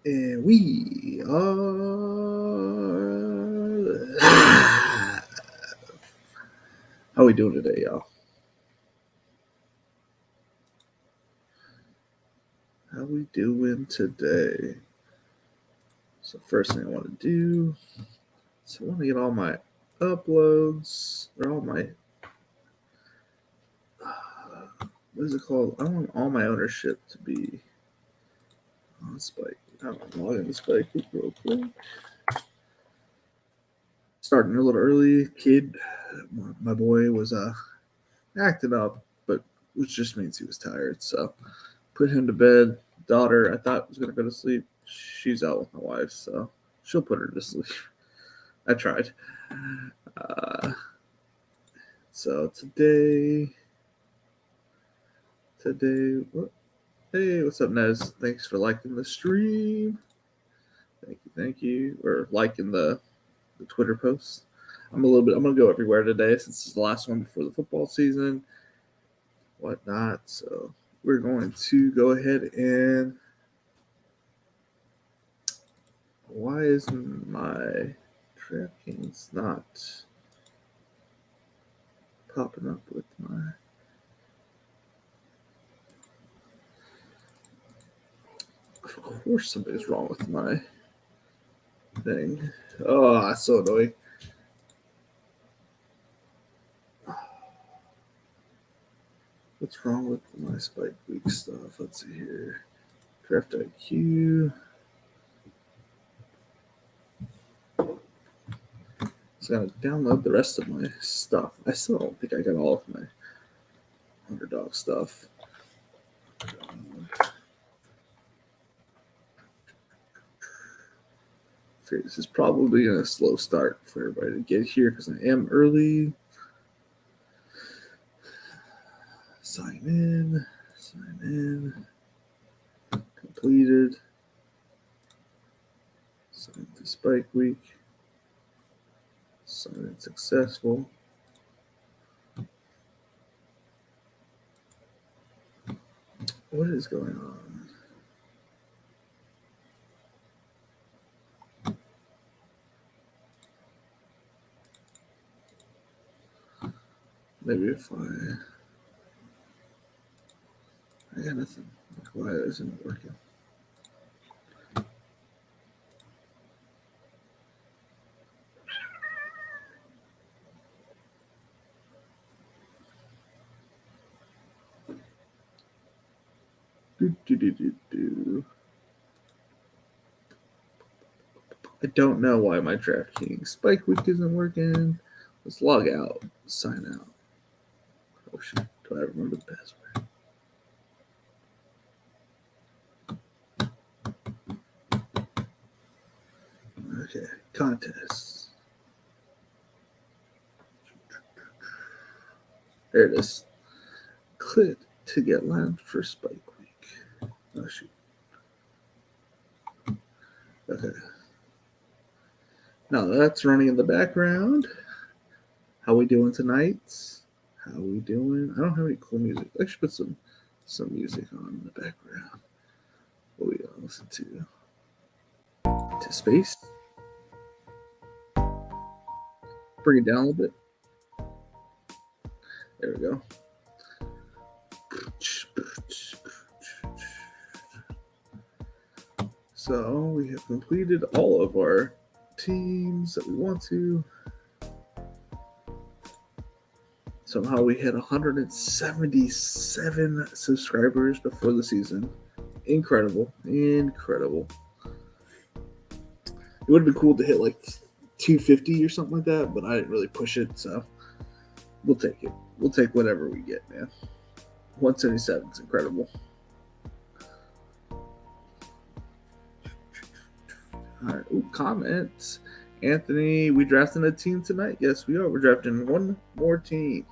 And we are live. How we doing today, y'all? How we doing today? So first thing I want to do is I want to get all my uploads or all my what is it called? I want all my ownership to be on Spike. I'm log into Spike real quick. Starting a little early, kid. My boy was acting up, but which just means he was tired. So put him to bed. Daughter, I thought was gonna go to sleep. She's out with my wife, so she'll put her to sleep. I tried. Uh, so what? Hey, what's up, Nez? Thanks for liking the stream. Thank you, or liking the Twitter post. I'm gonna go everywhere today since it's the last one before the football season, whatnot. So we're going to go ahead and. Why is my DraftKings not popping up with my? Of course, something's wrong with my thing. Oh, that's so annoying. What's wrong with my Spike Week stuff? Let's see here. Draft IQ. So I gotta download the rest of my stuff. I still don't think I got all of my underdog stuff. This is probably a slow start for everybody to get here because I am early. Sign in. Completed. Sign to Spike Week. Sign in successful. What is going on? Maybe if I got nothing. Why isn't it working? I don't know why my DraftKings Spike Week isn't working. Let's log out. Sign out. Oh shit! Do I remember the password? Okay, contests. There it is. Click to get live for Spike Week. Oh shoot. Okay. Now that's running in the background. How we doing tonight? How we doing? I don't have any cool music. I should put some music on in the background. What we gonna listen to? To space. Bring it down a little bit. There we go. So we have completed all of our teams that we want to. Somehow we hit 177 subscribers before the season. Incredible. It would have been cool to hit like 250 or something like that, but I didn't really push it, so we'll take it. We'll take whatever we get, man. 177 is incredible. All right. Ooh, comments. Anthony, we drafting a team tonight? Yes, we are. We're drafting one more team.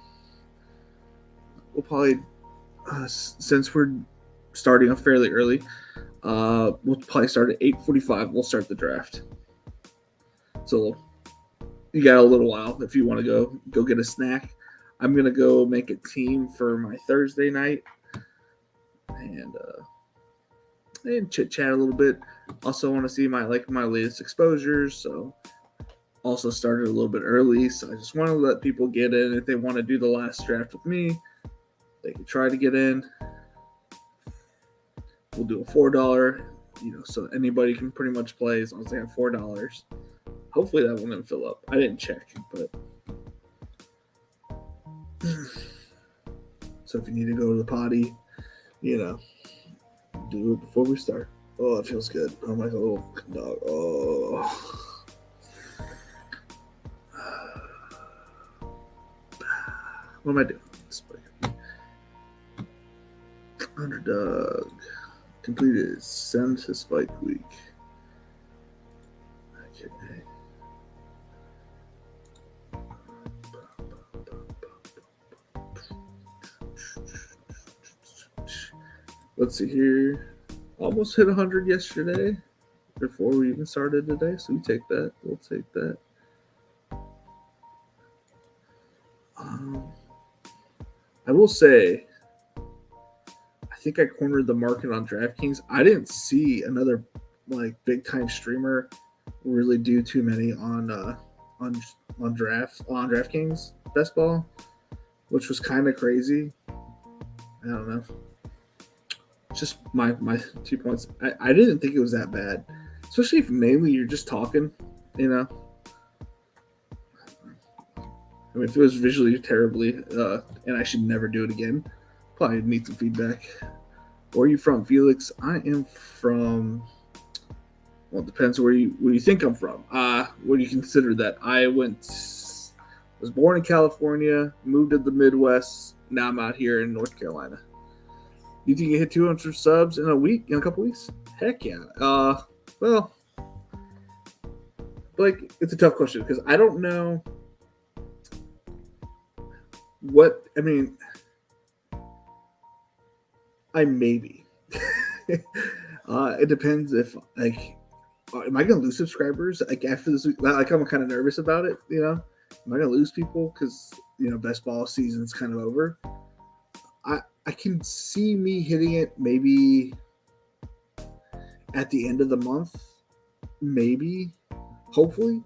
We'll probably, since we're starting off fairly early, we'll probably start at 8:45. We'll start the draft. So you got a little while if you want to go get a snack. I'm gonna go make a team for my Thursday night, and and chit chat a little bit. Also want to see my latest exposures, so also started a little bit early. So I just want to let people get in. If they want to do the last draft with me, they can try to get in. We'll do a $4, so anybody can pretty much play as long as they have $4. Hopefully that one didn't fill up. I didn't check, but so if you need to go to the potty, do it before we start. Oh, it feels good. I'm like a little dog. Oh. What am I doing? Underdog. Completed. Send to Spike Week. Okay. Let's see here. Almost hit 100 yesterday before we even started today, so we take that. We'll take that. I will say, I think I cornered the market on DraftKings. I didn't see another big time streamer really do too many on DraftKings best ball, which was kind of crazy. I don't know. Just my 2 points. I didn't think it was that bad, especially if mainly you're just talking. I mean, if it was visually terribly, and I should never do it again, probably need some feedback. Where are you from, Felix? I am from. Well, it depends where you think I'm from. What do you consider that? I was born in California, moved to the Midwest. Now I'm out here in North Carolina. You think you hit 200 subs in a couple weeks? Heck yeah. Well, it's a tough question because I don't know what. I mean, I maybe. It depends if am I gonna lose subscribers after this week? I'm kind of nervous about it. Am I gonna lose people because best ball season's kind of over? I can see me hitting it maybe at the end of the month, maybe, hopefully.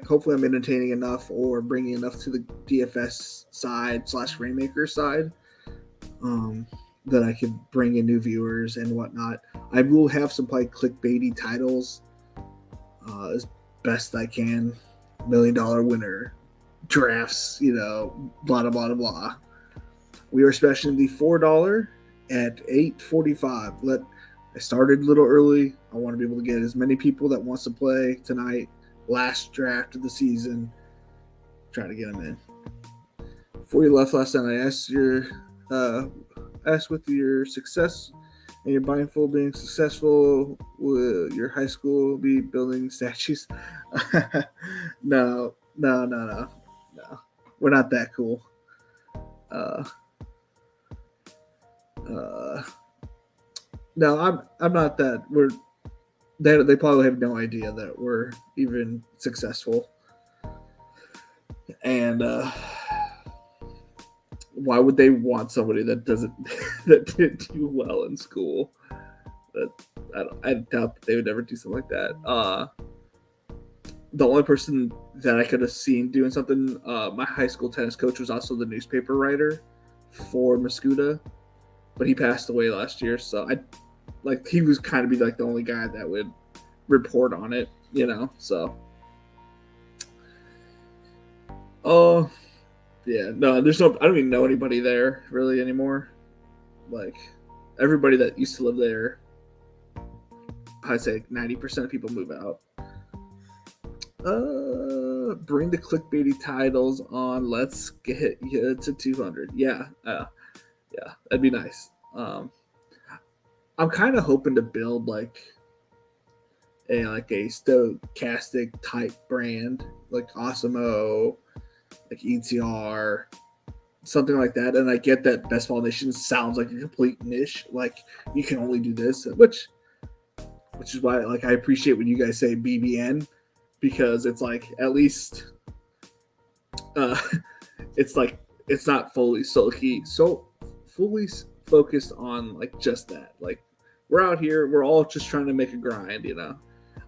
Hopefully I'm entertaining enough or bringing enough to the DFS side / Rainmaker side that I could bring in new viewers and whatnot. I will have some clickbaity titles as best I can. $1 million winner, drafts, blah, blah, blah, blah. We are special the $4 at 8:45. I started a little early. I want to be able to get as many people that wants to play tonight. Last draft of the season. Try to get them in. Before you left last night, I asked with your success and your blindfold being successful, will your high school be building statues? No. We're not that cool. No, I'm not that. They probably have no idea that we're even successful. And why would they want somebody that didn't do well in school? I doubt that they would ever do something like that. The only person that I could have seen doing something, my high school tennis coach was also the newspaper writer for Mascuda, but he passed away last year, so he was kind of be the only guy that would report on it, so. Oh, yeah, no, I don't even know anybody there really anymore. Everybody that used to live there, I'd say 90% of people move out. Bring the clickbaity titles on. Let's get you to 200. Yeah, that'd be nice. I'm kind of hoping to build a stochastic type brand, like Osimo, like ETR, something like that. And I get that Best Ball Nation sounds like a complete niche. You can only do this, which is why I appreciate when you guys say BBN, because it's at least it's not fully focused on just that. we're out here. We're all just trying to make a grind, you know.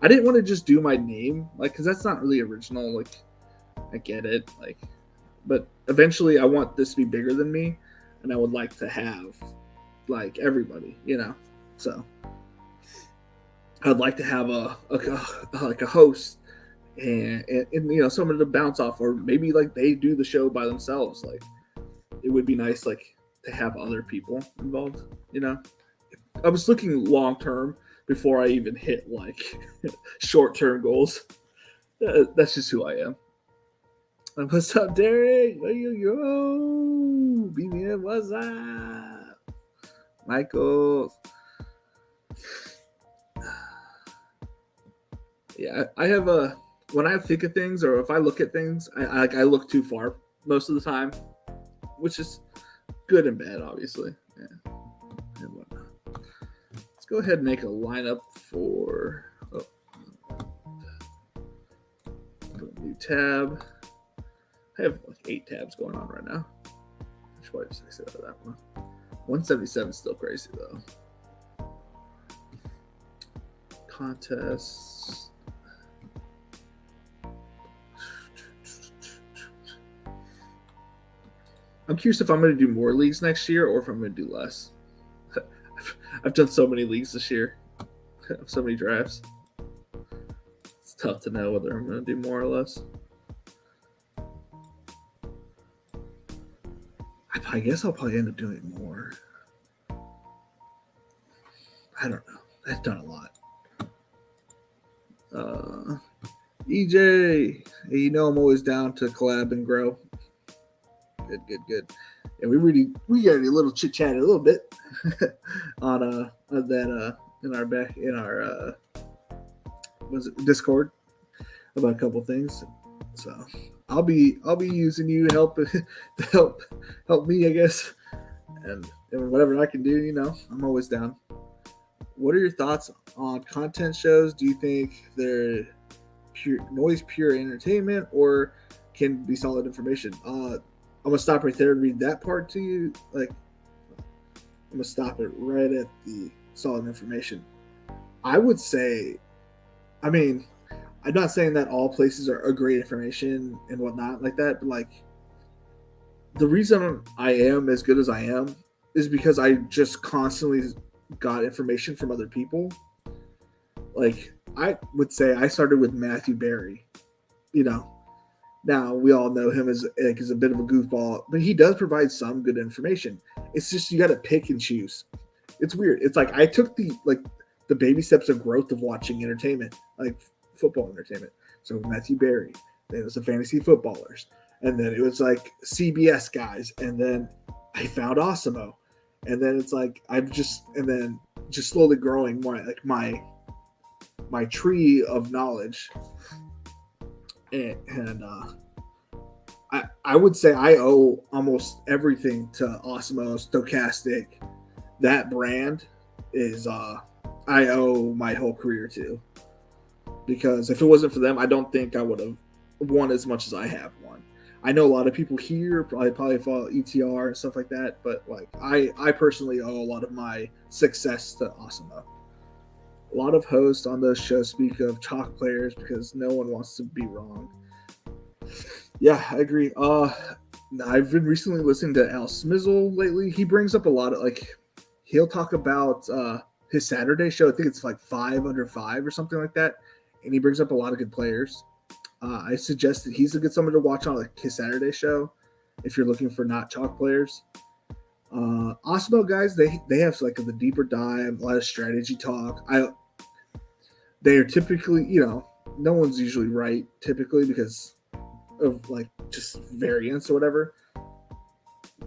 I didn't want to just do my name, like, because that's not really original. Like, I get it, like, but eventually I want this to be bigger than me, and I would like to have like everybody, you know. So I'd like to have a host and you know someone to bounce off, or maybe like they do the show by themselves. Like it would be nice like to have other people involved, you know. I was looking long term before I even hit like short term goals. That's just who I am. What's up, Derek? Where you go? BBM, what's up? Michael. Yeah, I have a when I think of things or if I look at things, I look too far most of the time, which is good and bad, obviously. Yeah. And whatnot. Let's go ahead and make a lineup for a new tab. I have like 8 tabs going on right now. I should probably just exit out of that one. 177 is still crazy though. Contests. I'm curious if I'm going to do more leagues next year or if I'm going to do less. I've done so many leagues this year. So many drafts. It's tough to know whether I'm going to do more or less. I guess I'll probably end up doing more. I don't know. I've done a lot. EJ, you know I'm always down to collab and grow. Good. And we got a little chit chat a little bit on that in our was it Discord about a couple things. So I'll be using you to help me, I guess, and whatever I can do, you know, I'm always down. What are your thoughts on content shows? Do you think they're pure entertainment, or can be solid information? I'm gonna stop right there and read that part to you. Like, I'm gonna stop it right at the solid information. I would say, I mean, I'm not saying that all places are great information and whatnot like that, but like the reason I am as good as I am is because I just constantly got information from other people. Like I would say I started with Matthew Berry, you know. Now we all know him as a bit of a goofball, but he does provide some good information. It's just you got to pick and choose. It's weird. It's like I took the baby steps of growth of watching entertainment, like football entertainment. So Matthew Berry, then it was the fantasy footballers, and then it was like CBS guys, and then I found Osimo, and then it's like and then just slowly growing more like my tree of knowledge, and I would say I owe almost everything to Osmo Stochastic. That brand is I owe my whole career to, because if it wasn't for them, I don't think I would have won as much as I have won. I know a lot of people here probably follow ETR and stuff like that, but like I personally owe a lot of my success to Osmo. A lot of hosts on those shows speak of chalk players because no one wants to be wrong. Yeah, I agree. I've been recently listening to Al Smizzle lately. He brings up a lot of he'll talk about his Saturday show. I think it's like 5 under 5 or something like that, and he brings up a lot of good players. I suggest that he's a good someone to watch on like his Saturday show if you're looking for not chalk players. Osmo guys, they have like the deeper dive, a lot of strategy talk. They are typically, you know, no one's usually right typically because of like just variance or whatever.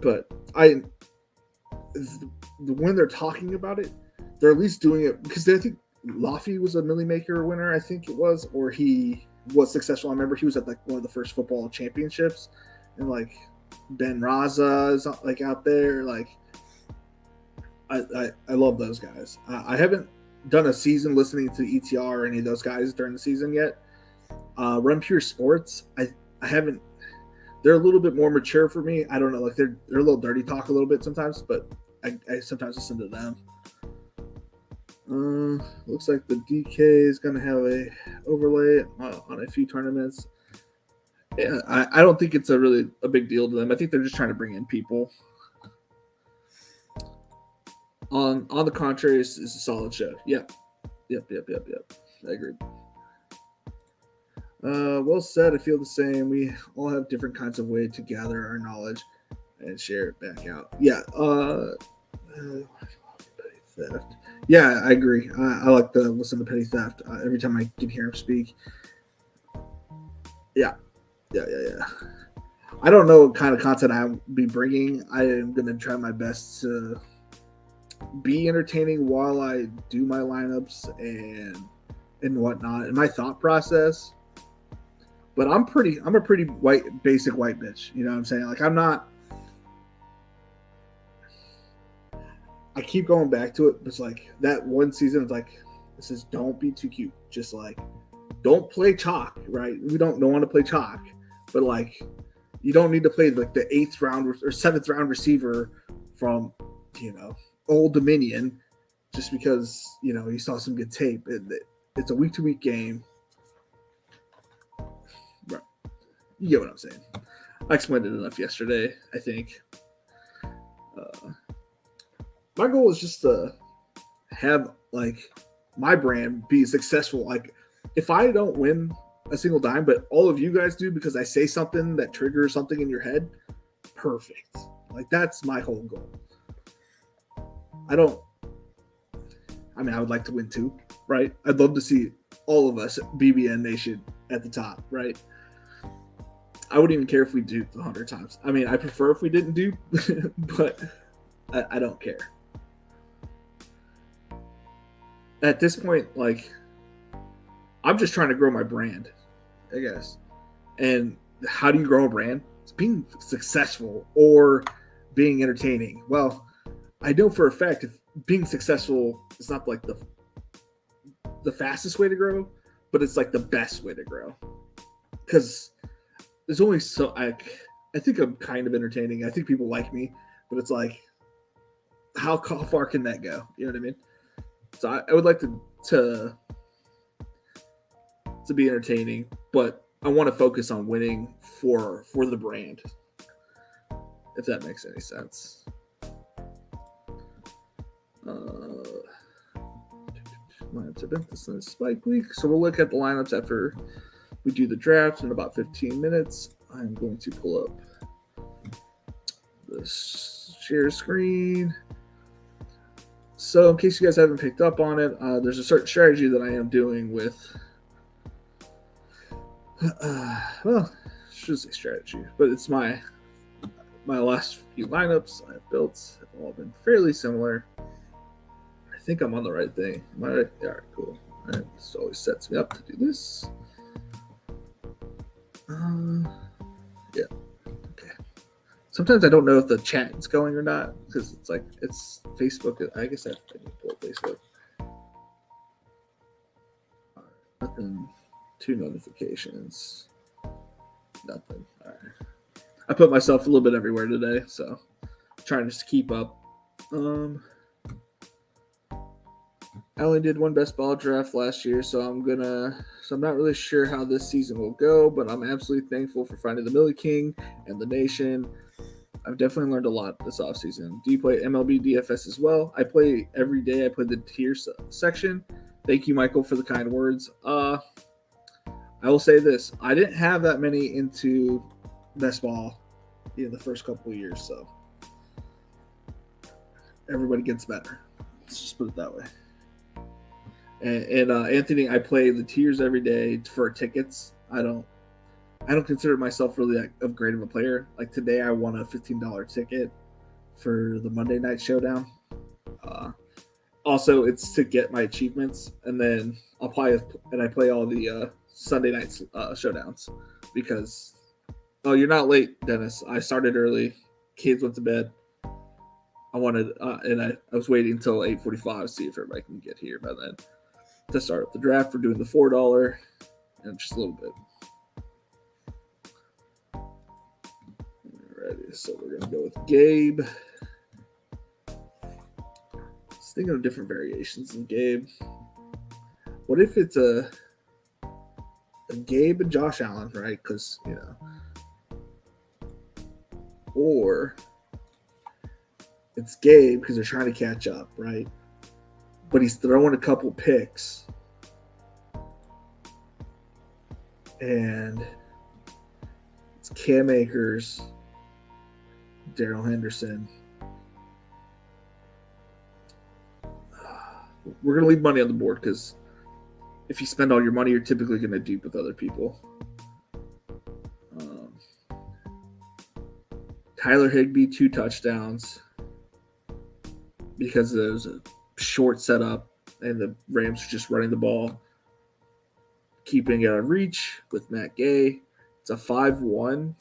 But when they're talking about it, they're at least doing it because I think Laffy was a Millie Maker winner, I think it was, or he was successful. I remember he was at like one of the first football championships, and like Ben Raza is like out there. Like I love those guys. I haven't done a season listening to ETR or any of those guys during the season yet. Run Pure Sports, I haven't. They're a little bit more mature for me. I don't know, like they're a little dirty talk a little bit sometimes, but I sometimes listen to them. Looks like the DK is going to have a overlay on a few tournaments. Yeah, I don't think it's a big deal to them. I think they're just trying to bring in people. On the contrary, it's a solid show. Yep. I agree. Well said. I feel the same. We all have different kinds of way to gather our knowledge and share it back out. Yeah. Petty theft. Yeah, I agree. I like to listen to petty theft every time I can hear him speak. Yeah. Yeah. I don't know what kind of content I'll be bringing. I am going to try my best to be entertaining while I do my lineups and whatnot and my thought process. But I'm a pretty basic white bitch. You know what I'm saying? Like I'm not. I keep going back to it. But it's like that one season. It's like it says, don't be too cute. Just like don't play chalk. Right? We don't want to play chalk, but like you don't need to play like the 8th round or 7th round receiver from Old Dominion just because you saw some good tape. It's a week to week game. Right. You get what I'm saying. I explained it enough yesterday, I think. My goal is just to have like my brand be successful. Like if I don't win a single dime, but all of you guys do because I say something that triggers something in your head, perfect. Like that's my whole goal. I would like to win too, right? I'd love to see all of us BBN Nation at the top, right? I wouldn't even care if we do 100 times. I mean, I prefer if we didn't do, but I don't care. At this point, like, I'm just trying to grow my brand, I guess. And how do you grow a brand? It's being successful or being entertaining. Well, I know for a fact if being successful is not like the fastest way to grow, but it's like the best way to grow. Because there's only I think I'm kind of entertaining. I think people like me, but it's like how far can that go? You know what I mean? So I would like to be entertaining, but I want to focus on winning for the brand. If that makes any sense. Lineups have been this is Spike Week, so we'll look at the lineups after we do the draft in about 15 minutes. I'm going to pull up the share screen. So, in case you guys haven't picked up on it, there's a certain strategy that I am doing with. Well, I should say strategy, but it's my last few lineups I have built have all been fairly similar. I think I'm on the right thing. Am I right? Yeah, all right, cool. All right, this always sets me up to do this. Yeah. Okay. Sometimes I don't know if the chat is going or not because it's like it's Facebook. I guess I need to pull up Facebook. All right, nothing. 2 notifications. Nothing. All right. I put myself a little bit everywhere today, so I'm trying to just keep up. I only did one best ball draft last year, so I'm not really sure how this season will go, but I'm absolutely thankful for finding the Millie King and the Nation. I've definitely learned a lot this offseason. Do you play MLB DFS as well? I play every day. I play the tier section. Thank you, Michael, for the kind words. I will say this. I didn't have that many into best ball in the first couple of years, so everybody gets better. Let's just put it that way. And Anthony, I play the tiers every day for tickets. I don't consider myself really that great of a player. Like today, I won a $15 ticket for the Monday night showdown. Also, it's to get my achievements, and then I play all the Sunday night showdowns because. Oh, you're not late, Dennis. I started early. Kids went to bed. I wanted, and I was waiting until 8:45 to see if everybody can get here by then. To start up the draft, we're doing the $4 and just a little bit. Alrighty, so we're gonna go with Gabe, Just thinking of different variations of Gabe. What if it's a Gabe and Josh Allen, right? Because, or it's Gabe because they're trying to catch up, right? But he's throwing a couple picks. And it's Cam Akers, Darrell Henderson. We're going to leave money on the board because if you spend all your money, you're typically going to dupe with other people. Tyler Higbee, 2 touchdowns because there was a short setup and the Rams are just running the ball, keeping it out of reach with Matt Gay. It's a 5-1.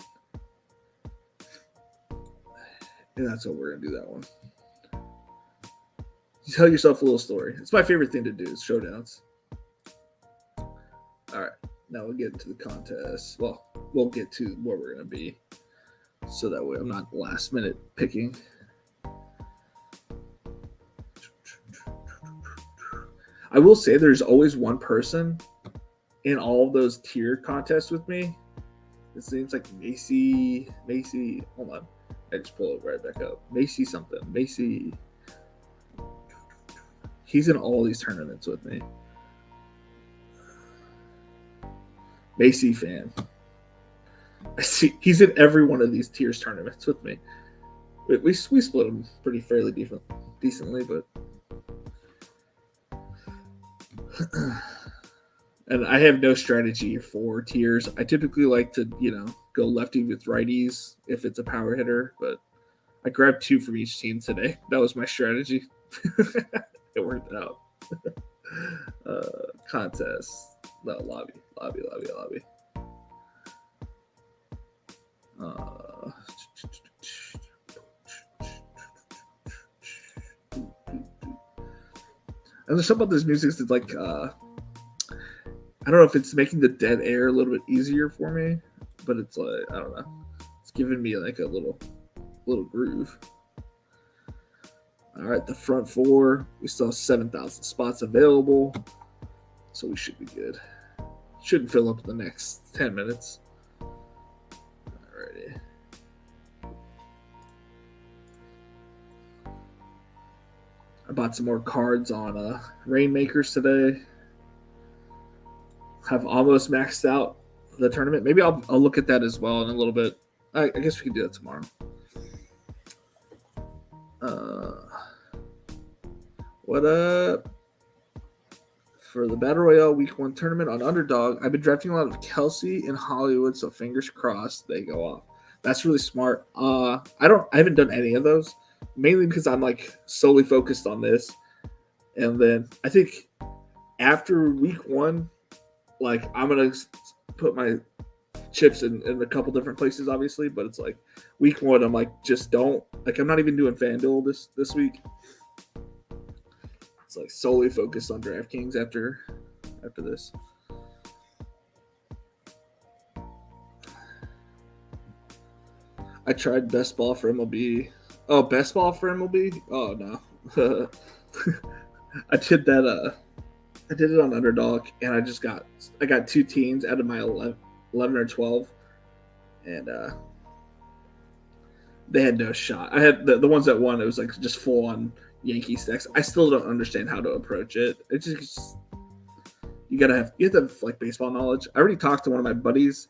And that's what we're going to do that one. You tell yourself a little story. It's my favorite thing to do is showdowns. All right. Now we'll get into the contest. Well, we'll get to where we're going to be. So that way I'm not last minute picking. I will say there's always one person in all of those tier contests with me. It seems like Macy. Hold on. I just pull it right back up. Macy something. Macy. He's in all these tournaments with me. Macy fan. I see he's in every one of these tiers tournaments with me. We split them pretty fairly decently, but and I have no strategy for tiers. I typically like to, go lefty with righties if it's a power hitter, but I grabbed 2 from each team today. That was my strategy. It worked out. Contest. No, lobby. And there's something about this music that's like, I don't know if it's making the dead air a little bit easier for me, but it's like, I don't know. It's giving me like a little groove. All right, the front 4, we still have 7,000 spots available, so we should be good. Shouldn't fill up in the next 10 minutes. Alrighty. I bought some more cards on Rainmakers today. Have almost maxed out the tournament. Maybe I'll look at that as well in a little bit. I guess we can do that tomorrow. What up? For the Battle Royale Week 1 tournament on Underdog, I've been drafting a lot of Kelsey and Hollywood, so fingers crossed they go off. That's really smart. I haven't done any of those, mainly because I'm like solely focused on this. And then I think after Week 1, like I'm gonna put my chips in a couple different places, obviously, but it's like Week 1, I'm like, just don't, like, I'm not even doing FanDuel this week. It's like solely focused on DraftKings after this. I tried Best Ball for MLB. Oh, Best Ball for MLB? Oh no. I did that I did it on Underdog, and I got 2 teams out of my 11 or 12, and they had no shot. I had the ones that won. It was like just full on Yankee stacks. I still don't understand how to approach it. It's just you have to have like baseball knowledge. I already talked to one of my buddies.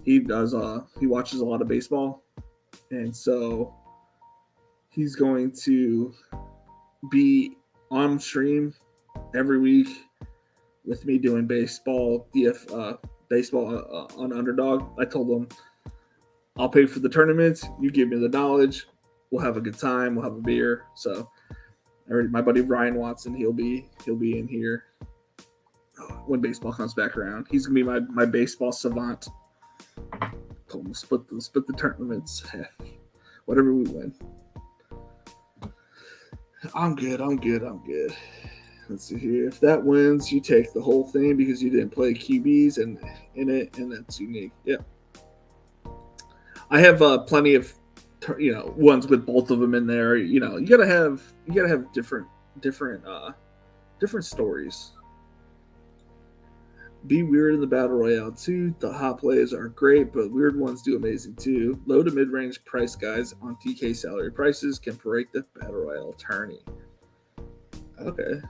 He watches a lot of baseball, and so he's going to be on stream every week with me doing baseball on Underdog. I told him I'll pay for the tournaments. You give me the knowledge. We'll have a good time. We'll have a beer. So my buddy Ryan Watson, he'll be in here when baseball comes back around. He's gonna be my baseball savant. Told him to split the tournaments, whatever we win. I'm good. Let's see here. If that wins, you take the whole thing because you didn't play QBs in it, and that's unique. Yeah. I have plenty of ones with both of them in there. You gotta have different different stories. Be weird in the battle royale too. The hot plays are great, but weird ones do amazing too. Low to mid range price guys on TK salary prices can break the battle royale tourney. Okay.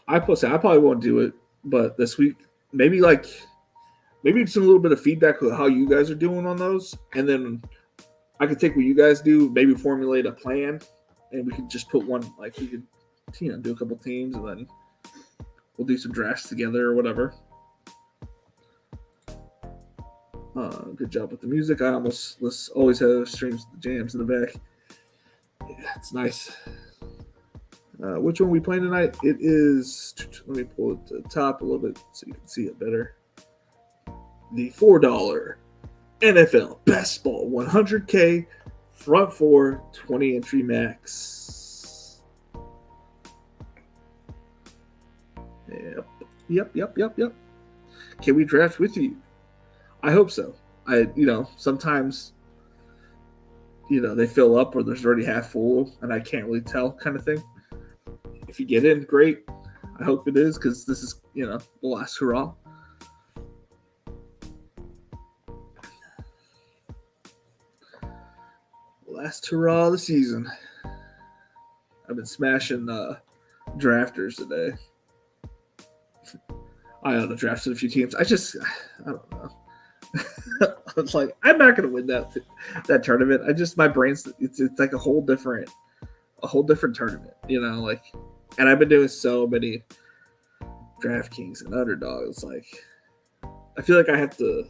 I probably won't do it, but this week maybe it's a little bit of feedback of how you guys are doing on those, and then I could take what you guys do, maybe formulate a plan, and we could just put one we could do a couple teams, and then we'll do some drafts together or whatever. Good job with the music. I always have streams jams in the back. Yeah, it's nice. Which one are we playing tonight? It is. Let me pull it to the top a little bit so you can see it better. The $4 NFL Best Ball 100K front 4 20 entry max. Yep. Can we draft with you? I hope so. Sometimes they fill up or there's already half full and I can't really tell kind of thing. If you get in, great. I hope it is because this is, the last hurrah. Last hurrah of the season. I've been smashing drafters today. I drafted a few teams. I don't know. I was like, I'm not going to win that tournament. My brain's it's like a whole different tournament, and I've been doing so many DraftKings and underdogs. I feel like I have to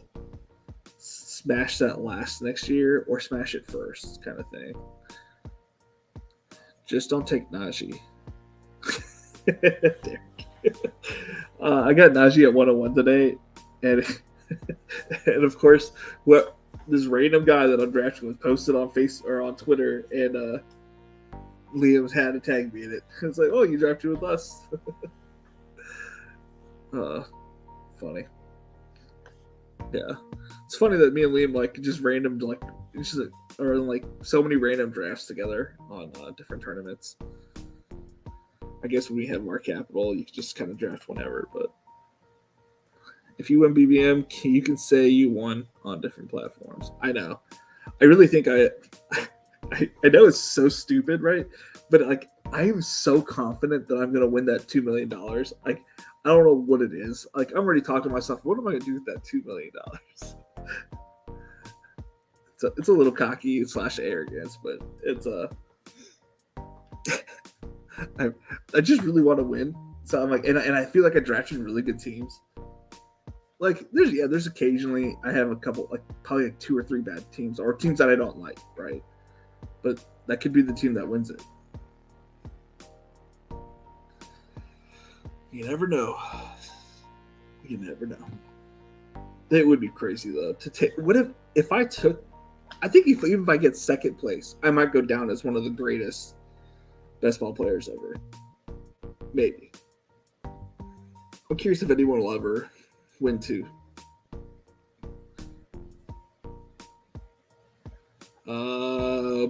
smash that last next year or smash it first, kind of thing. Just don't take Najee. I got Najee at 101 today, and and of course, this random guy that I'm drafting was posted on Facebook or on Twitter, and Liam's had to tag me in it. It's like, oh, you drafted with us. Funny. Yeah, it's funny that me and Liam just random or so many random drafts together on different tournaments. I guess when we have more capital, you can just kind of draft whenever. But if you win BBM, you can say you won on different platforms. I know. I really think I know it's so stupid, right? But I am so confident that I'm gonna win that $2 million. I don't know what it is. I'm already talking to myself. What am I gonna do with that $2 million? It's a little cocky / arrogance, but it's I just really want to win. So I'm and I feel like I drafted really good teams. There's occasionally I have a couple probably 2 or 3 bad teams or teams that I don't like, right? But that could be the team that wins it. You never know. You never know. It would be crazy though to take. What if I took? I think even if I get second place, I might go down as one of the greatest best ball players ever. Maybe. I'm curious if anyone will ever win 2.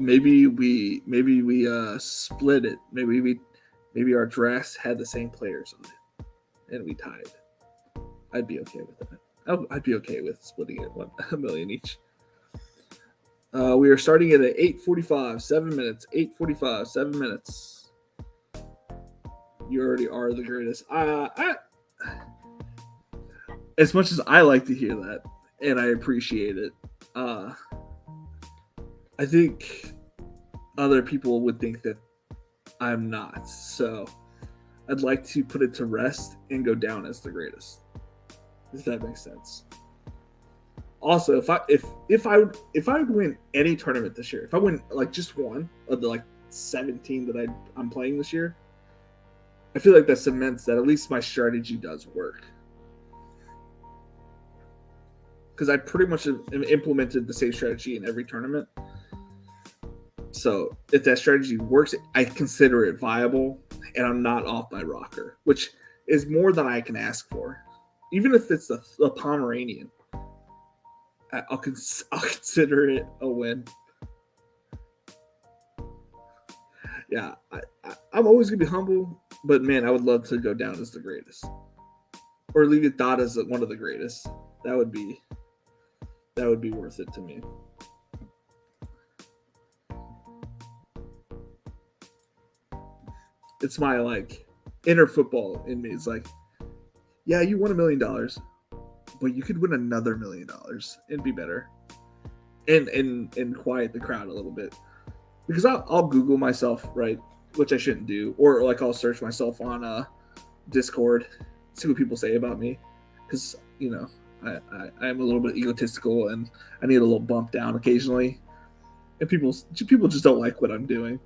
Maybe we split it. Maybe our drafts had the same players on it, and we tied. I'd be okay with that. I'd be okay with splitting it $1 million each. We are starting at 8:45, 7 minutes. 8:45, 7 minutes. You already are the greatest. As much as I like to hear that, and I appreciate it, I think other people would think that I'm not. So I'd like to put it to rest and go down as the greatest. If that makes sense. Also, if I would win any tournament this year, if I win just one of the 17 that I'm playing this year, I feel like that cements that at least my strategy does work. Because I pretty much have implemented the same strategy in every tournament. So if that strategy works, I consider it viable, and I'm not off my rocker, which is more than I can ask for. Even if it's a Pomeranian, I'll consider it a win. Yeah, I'm always gonna be humble, but man, I would love to go down as the greatest, or leave it thought as one of the greatest. That would be worth it to me. It's my like inner football in me. It's like, yeah, you won $1 million, but you could win another $1 million and be better, and quiet the crowd a little bit, because I'll Google myself, right, which I shouldn't do, or like I'll search myself on Discord, see what people say about me, because I am a little bit egotistical and I need a little bump down occasionally, and people just don't like what I'm doing,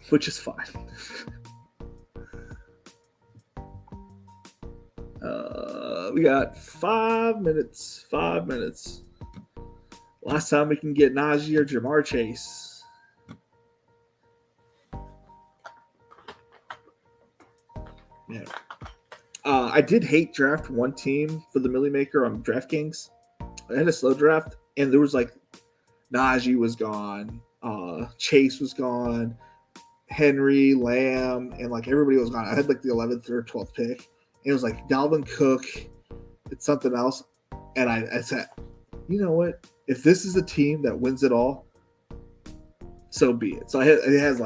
which is fine. We got 5 minutes. 5 minutes. Last time we can get Najee or Jamar Chase. Yeah. I did hate draft one team for the Millie Maker on DraftKings. I had a slow draft, and there was like Najee was gone, Chase was gone, Henry, Lamb, and like everybody was gone. I had like the 11th or 12th pick, and it was like Dalvin Cook, it's something else, and I said, you know what? If this is a team that wins it all, so be it. So it has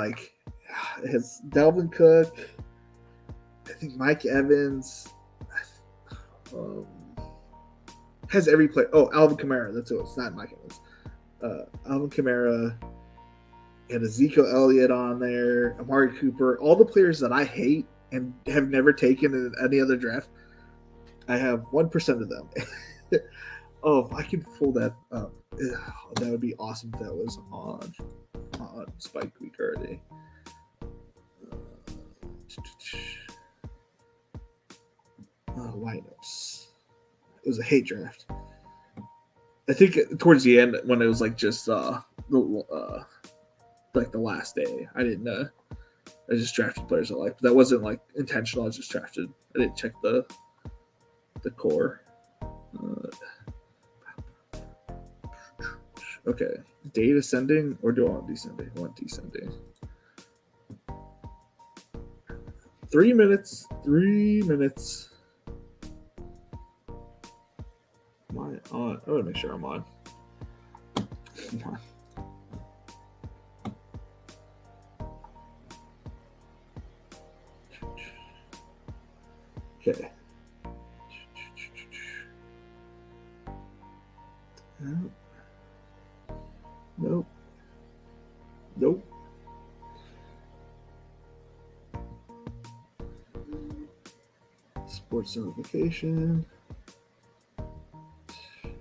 Dalvin Cook, I think Mike Evans, has every player. Oh, Alvin Kamara. That's it. It's not Mike Evans. Alvin Kamara. And Ezekiel Elliott on there, Amari Cooper, all the players that I hate and have never taken in any other draft. I have 1% of them. Oh, if I could pull that up, that would be awesome if that was on Spike Week already. Lineups. It was a hate draft. I think towards the end, when it was like just like the last day, I didn't. I just drafted players I liked. That wasn't like intentional. I just drafted. I didn't check the core. Okay, date ascending, or do I want descending? I want descending. 3 minutes. 3 minutes. Am I on? I want to make sure I'm on. Come on. Okay. Nope. Nope. Sports notification.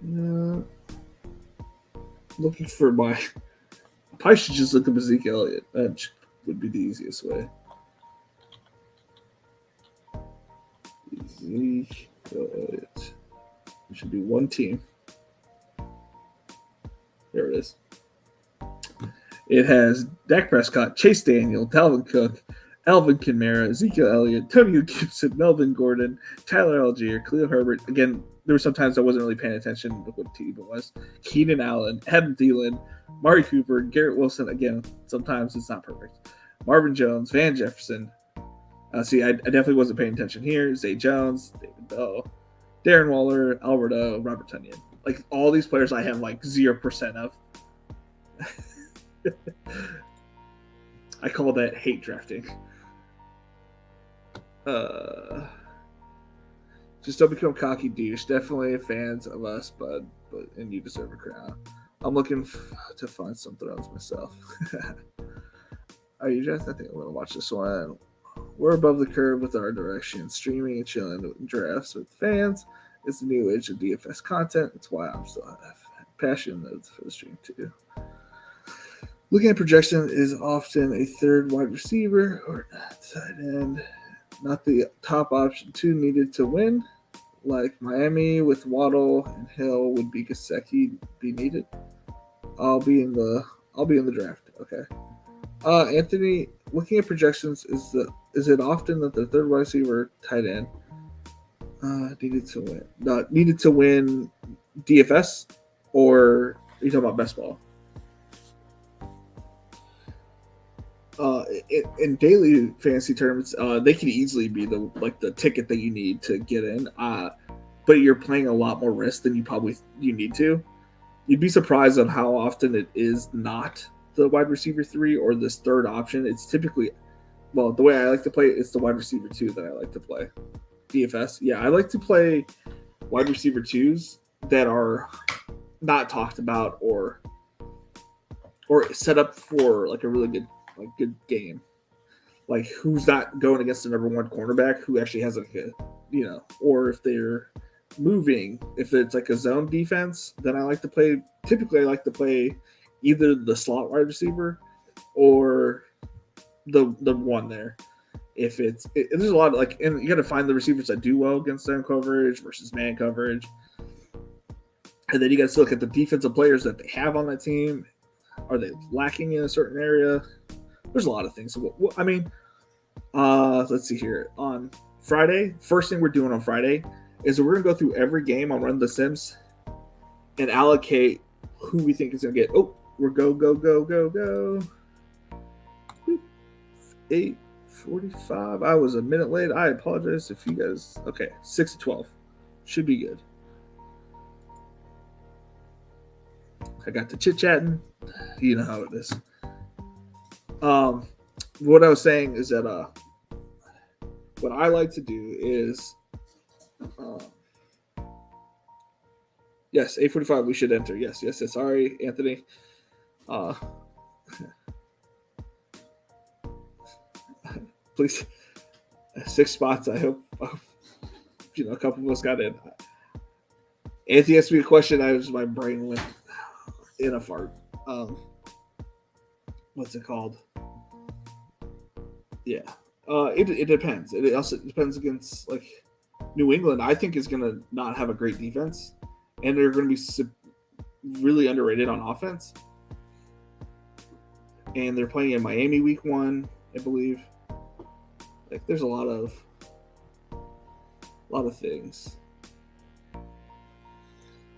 No. Looking for my. I probably should just look up Ezekiel Elliott. That would be the easiest way. Ezekiel Elliott. It should be one team. There it is. It has Dak Prescott, Chase Daniel, Dalvin Cook, Alvin Kamara, Ezekiel Elliott, Antonio Gibson, Melvin Gordon, Tyler Algier, Khalil Herbert. Again, there were some times I wasn't really paying attention to what team it was. Keenan Allen, Adam Thielen, Mari Cooper, Garrett Wilson. Again, sometimes it's not perfect. Marvin Jones, Van Jefferson. I definitely wasn't paying attention here. Zay Jones, David Bell, Darren Waller, Alberto, Robert Tonyan. Like all these players I have like 0% of. I call that hate drafting. Just don't become cocky douche. Definitely fans of us, bud, and you deserve a crown. I'm looking to find something else myself. Are you just? I think I'm gonna watch this one. We're above the curve with our direction, streaming and chilling drafts with fans. It's the new age of DFS content. That's why I'm still passionate for the stream too. Looking at projection is often a third wide receiver or tight end, not the top option two needed to win. Like Miami with Waddle and Hill, would be Gesicki be needed? I'll be in the draft. Okay. Anthony, looking at projections, is it often that the third wide receiver tight end needed to win DFS, or are you talking about best ball? in daily fantasy tournaments, they can easily be the ticket that you need to get in. But you're playing a lot more risk than you need to. You'd be surprised on how often it is not the wide receiver 3 or this third option. It's typically, well, the way I like to play it's the wide receiver 2 that I like to play. DFS, yeah, I like to play wide receiver 2s that are not talked about or set up for like a really good game. Like who's not going against the number 1 cornerback who actually has like a, or if they're moving, if it's like a zone defense, then I like to play either the slot wide receiver or the one there. If there's a lot of and you got to find the receivers that do well against zone coverage versus man coverage, and then you got to look at the defensive players that they have on that team. Are they lacking in a certain area? There's a lot of things. I mean, let's see here. On Friday, first thing we're doing on Friday is we're going to go through every game on Run the Sims and allocate who we think is going to get. Oh, we're go. 8:45. I was a minute late. I apologize if you guys. Okay, 6-12. Should be good. I got the chit-chatting. You know how it is. What I was saying is that what I like to do is yes, 8:45 we should enter. Yes. Sorry, Anthony. Please, 6 spots. I hope a couple of us got in. Anthony asked me a question. My brain went in a fart. What's it called? Yeah. It depends. It also depends against like New England. I think is going to not have a great defense, and they're going to be really underrated on offense. And they're playing in Miami week 1, I believe. Like there's a lot of things.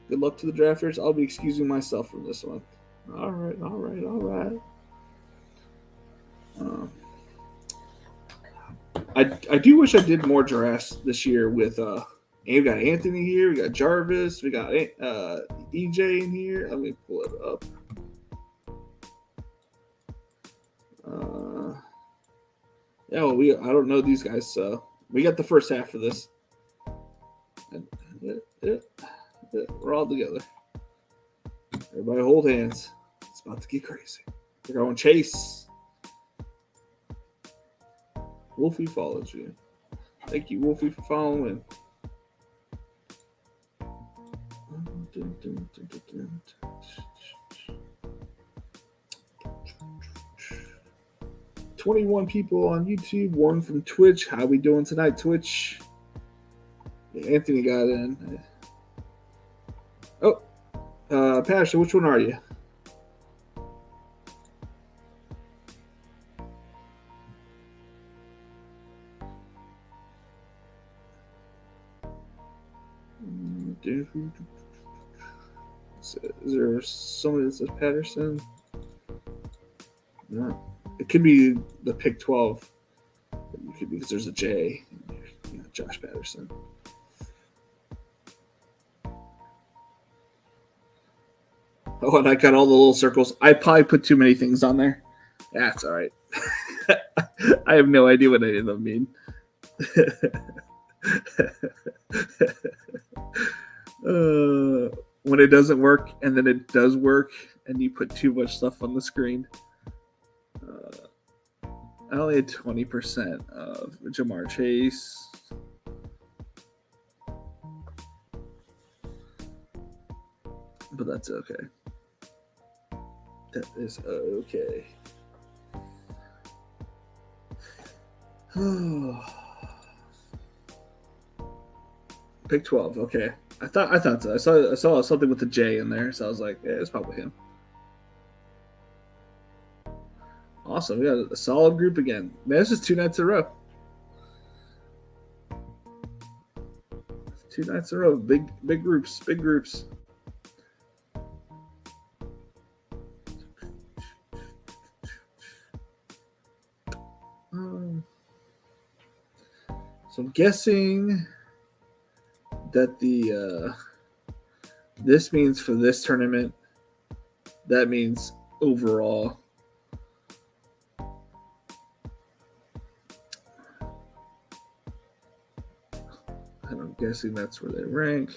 Good luck to the drafters. I'll be excusing myself from this one. All right. I do wish I did more drafts this year with we got Anthony here, we got Jarvis, we got EJ in here. Let me pull it up. I don't know these guys, so we got the first half of this. We're all together. Everybody hold hands. It's about to get crazy. We're going Chase. Wolfie followed you. Thank you, Wolfie, for following. 21 people on YouTube, 1 from Twitch. How we doing tonight, Twitch? Anthony got in. Oh, Pastor, which one are you? Is there somebody that says Patterson? No. It could be the pick 12. It could be because there's a J. Josh Patterson. Oh, and I got all the little circles. I probably put too many things on there. That's all right. I have no idea what any of them mean. When it doesn't work and then it does work and you put too much stuff on the screen. I only had 20% of Jamar Chase. But that's okay. That is okay. Pick 12. Okay. I thought so. I saw something with the J in there, so I was like, yeah, it's probably him. Awesome. We got a solid group again. Man, this is 2 nights in a row. 2 nights in a row. Big groups. Big groups. So I'm guessing that this means for this tournament, that means overall. And I'm guessing that's where they rank.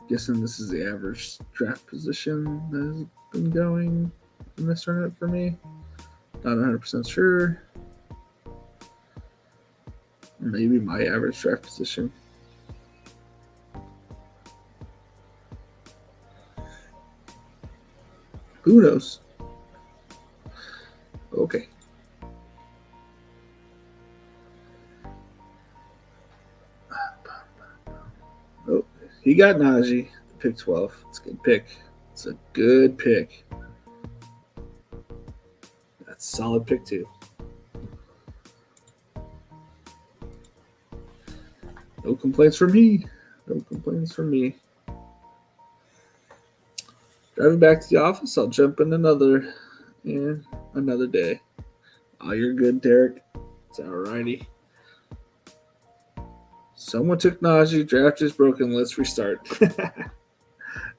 Guessing this is the average draft position that has been going in this tournament for me. Not 100% sure. Maybe my average draft position. Who knows? Okay. Oh, he got Najee, pick 12. It's a good pick. It's a good pick. That's a solid pick, too. No complaints from me. No complaints from me. Driving back to the office, I'll jump in another day. Oh, you're good, Derek. It's alrighty. Someone took Najee. Draft is broken. Let's restart.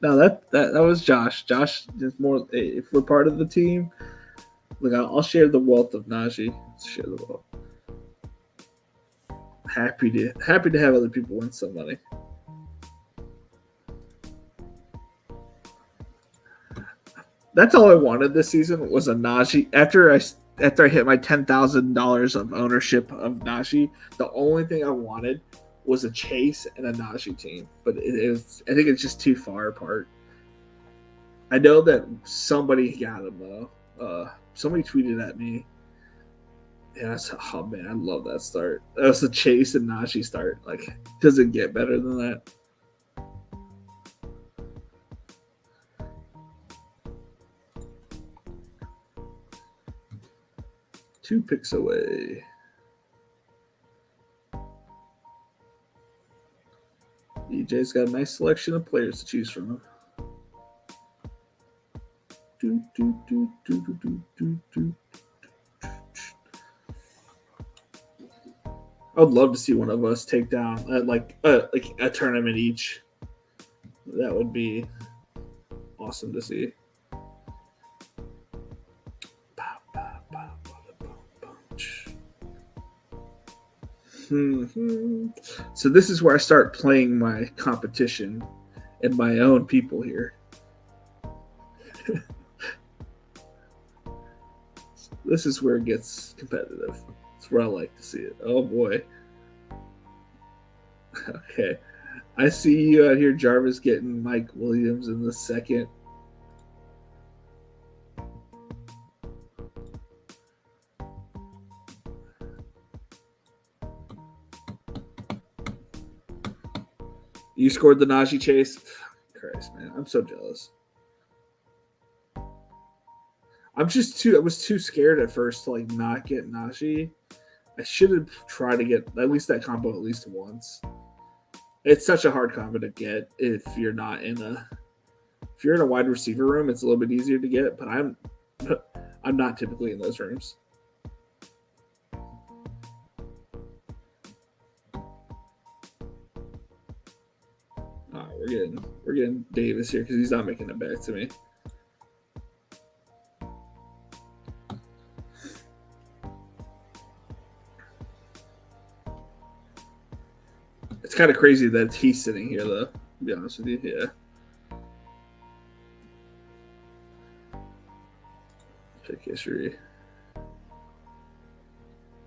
No, that was Josh. Josh is more. If we're part of the team, look, I'll share the wealth of Najee. Let's share the wealth. Happy to have other people win some money. That's all I wanted this season was a Najee. After I hit my $10,000 of ownership of Najee, the only thing I wanted was a Chase and a Najee team. But it was, I think it's just too far apart. I know that somebody got him though. Somebody tweeted at me. Yeah, oh man, I love that start. That was the Chase and Najee start. Like, does it get better than that? Two picks away. EJ's got a nice selection of players to choose from. I'd love to see one of us take down like a tournament each. That would be awesome to see. So this is where I start playing my competition and my own people here. This is where it gets competitive. It's where I like to see it. Oh boy. Okay. I see you out here, Jarvis, getting Mike Williams in the second. You scored the Najee chase. Christ, man, I'm so jealous. I was too scared at first to like not get Najee. I should have tried to get at least that combo at least once. It's such a hard combo to get if you're in a wide receiver room. It's a little bit easier to get, but I'm not typically in those rooms. All right, we're getting Davis here because he's not making it back to me. It's kind of crazy that he's sitting here, though, to be honest with you. Yeah. Pick history.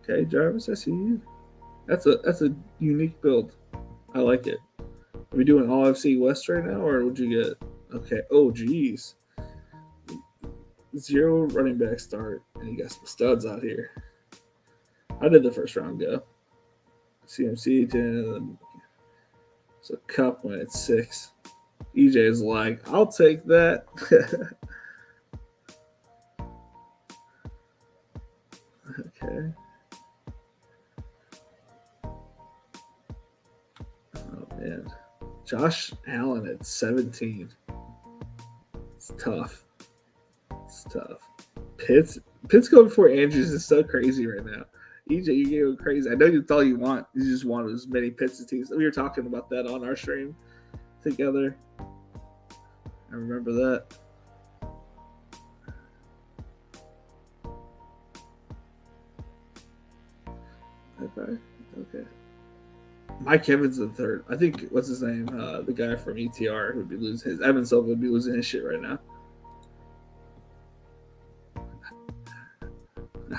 Okay, Jarvis, I see you. That's a unique build. I like it. Are we doing all FC West right now, or would you get? Okay. Oh, geez. 0 running back start, and you got some studs out here. How did the first round go? CMC 10. So Cup when it's 6. EJ is like, I'll take that. Okay. Oh man. Josh Allen at 17. It's tough. It's tough. Pitts going before Andrews is so crazy right now. EJ, you go crazy. I know that's all you want. You just want as many Pitts teams. We were talking about that on our stream together. I remember that. Okay. Mike Evans the third. I think what's his name? The guy from ETR would be losing his. Evan Silva would be losing his shit right now.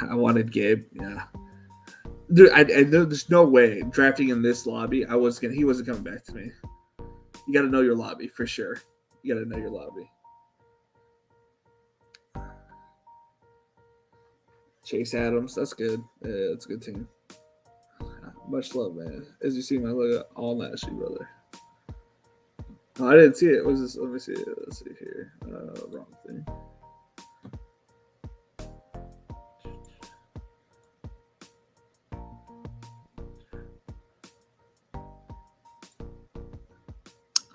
I wanted Gabe. Yeah, dude. I know there's no way drafting in this lobby. He wasn't coming back to me. You got to know your lobby for sure. You got to know your lobby. Chase Adams. That's good. Yeah, that's a good team. Much love, man. As you see my logo, all nasty, brother. Oh, I didn't see it. What is this? Let me see it. Let's see here. Wrong thing.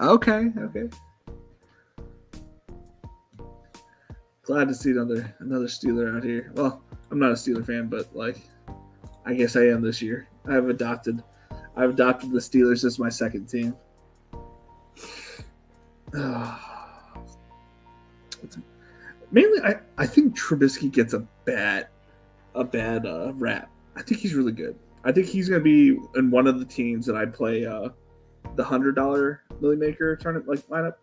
Okay. Glad to see another Steeler out here. Well, I'm not a Steeler fan, but like, I guess I am this year. I've adopted the Steelers as my second team. Mainly, I think Trubisky gets a bad rap. I think he's really good. I think he's going to be in one of the teams that I play the $100 Millie Maker tournament like lineup.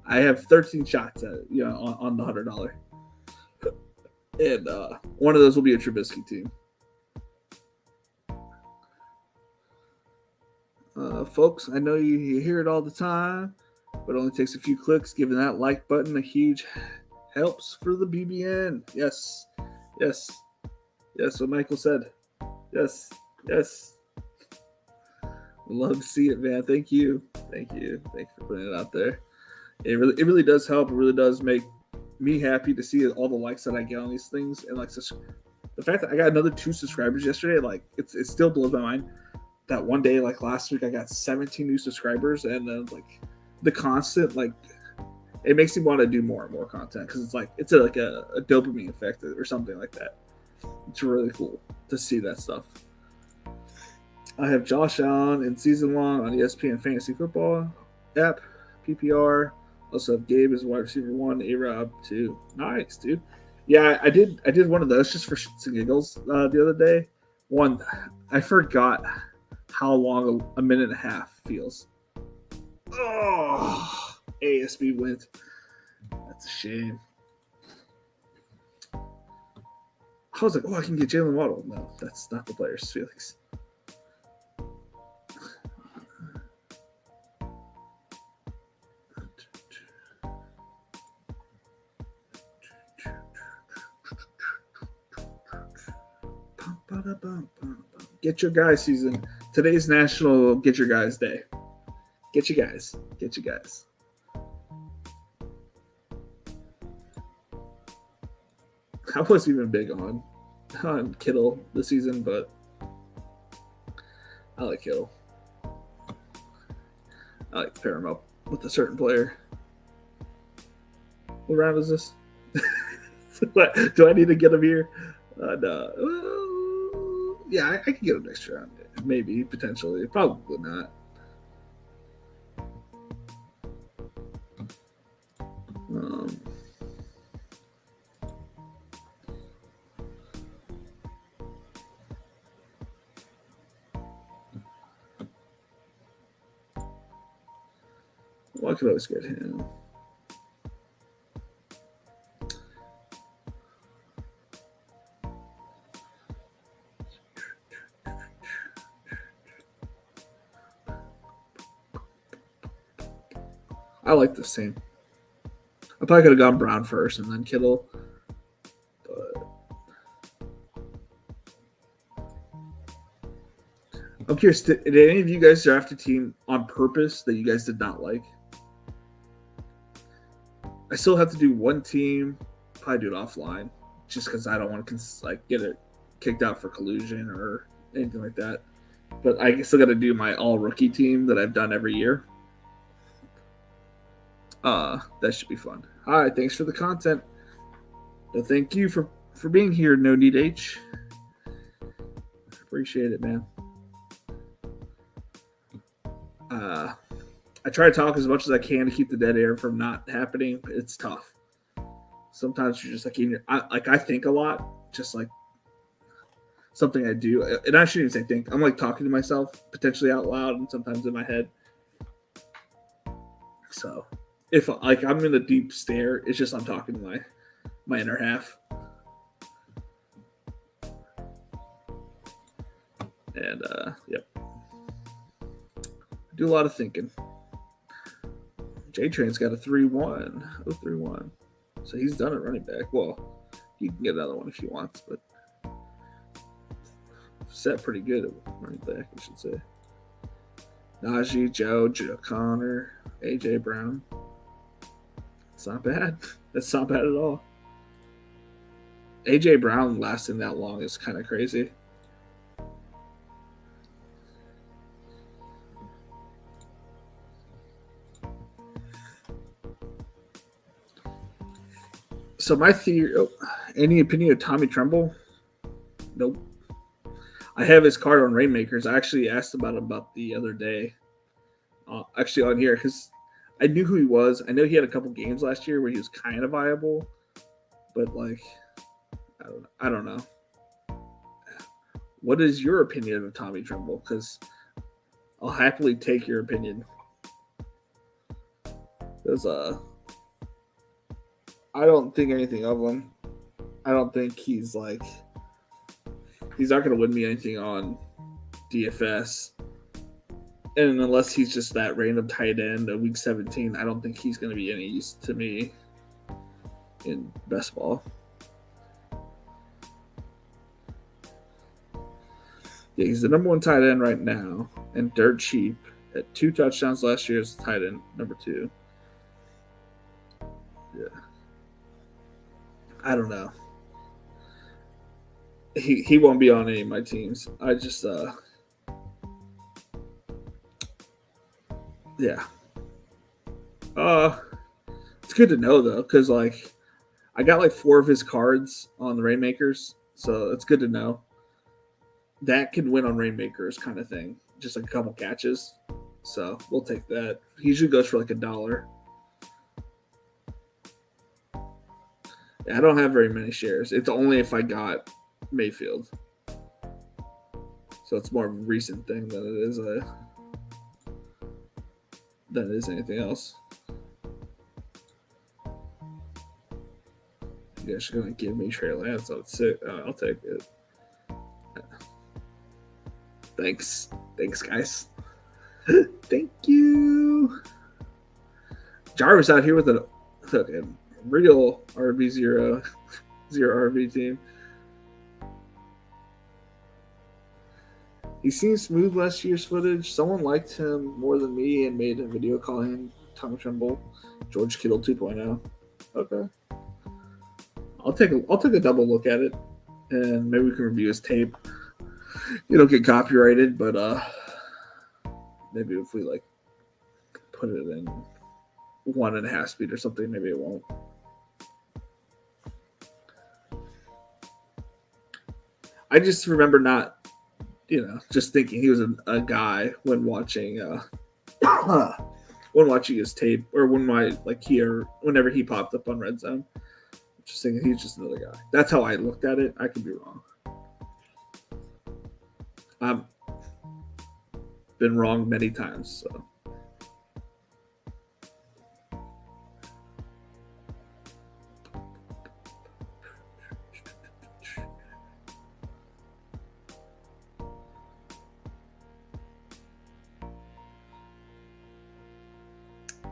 I have 13 shots at on the $100, and one of those will be a Trubisky team. Folks, I know you hear it all the time, but it only takes a few clicks. Giving that like button a huge helps for the BBN. Yes. What Michael said. Yes. Love to see it, man. Thank you for putting it out there. It really does help. It really does make me happy to see all the likes that I get on these things, and like the fact that I got another 2 subscribers yesterday. Like it still blows my mind that one day, like last week, I got 17 new subscribers, and then like the constant, like it makes me want to do more and more content because it's like it's like a dopamine effect or something like that. It's really cool to see that stuff. I have Josh Allen in season 1 on ESPN Fantasy Football app, PPR. Also have Gabe as wide receiver 1, A-Rob 2. Nice, dude. Yeah, I did one of those just for shits and giggles the other day. One, I forgot how long a minute and a half feels. Oh, ASB went. That's a shame. I was like, I can get Jalen Waddle. No, that's not the player's feelings. Get your guys season. Today's National Get Your Guys Day. Get your guys. I wasn't even big on Kittle this season, but I like Kittle. I like to pair him up with a certain player. What round is this? Do I need to get him here? No. Yeah, I can get him next round. Maybe, potentially. Probably not. Well, I could always get him. I like this team. I probably could have gone Brown first and then Kittle. But I'm curious, did any of you guys draft a team on purpose that you guys did not like? I still have to do one team, probably do it offline, just because I don't want to get it kicked out for collusion or anything like that. But I still got to do my all rookie team that I've done every year. That should be fun. All right, thanks for the content. Thank you for being here, No Need H. Appreciate it, man. I try to talk as much as I can to keep the dead air from not happening. But it's tough. Sometimes you're just like I think a lot, just like something I do, and I shouldn't even say think. I'm like talking to myself, potentially out loud, and sometimes in my head. So if like I'm in a deep stare, it's just I'm talking to my inner half. And yep, do a lot of thinking. J-Train's got a 3-1. 0-3-1. So he's done at running back. Well, he can get another one if he wants, but set pretty good at running back, I should say. Najee, Joe Connor, AJ Brown. It's not bad. That's not bad at all. AJ Brown lasting that long is kind of crazy. So my theory, any opinion of Tommy Tremble? Nope. I have his card on Rainmakers. I actually asked about the other day. Actually on here because I knew who he was. I know he had a couple games last year where he was kind of viable, but like, I don't know. What is your opinion of Tommy Tremble? Because I'll happily take your opinion. Because I don't think anything of him. I don't think he's not going to win me anything on DFS. And unless he's just that random tight end of week 17, I don't think he's going to be any use to me in best ball. Yeah, he's the number 1 tight end right now and dirt cheap. At 2 touchdowns last year as tight end number 2. Yeah. I don't know. He won't be on any of my teams. I just yeah. It's good to know though, because like I got like 4 of his cards on the Rainmakers, so it's good to know. That can win on Rainmakers kind of thing. Just like a couple catches. So we'll take that. He usually goes for like $1. I don't have very many shares. It's only if I got Mayfield. So it's more of a recent thing than it is anything else. You guys are going to give me Trey Lance. I'll take it. Thanks, guys. Thank you. Jarvis out here with a real RB0 RB team. He seemed smooth last year's footage. Someone liked him more than me and made a video calling him Tommy Tremble, George Kittle 2.0. Okay. I'll take a double look at it, and maybe we can review his tape. It'll get copyrighted, but maybe if we like put it in 1.5 speed or something, maybe it won't. I just remember not, just thinking he was a guy when watching his tape, or whenever he popped up on Red Zone. Just thinking he's just another guy. That's how I looked at it. I could be wrong. I've been wrong many times, so.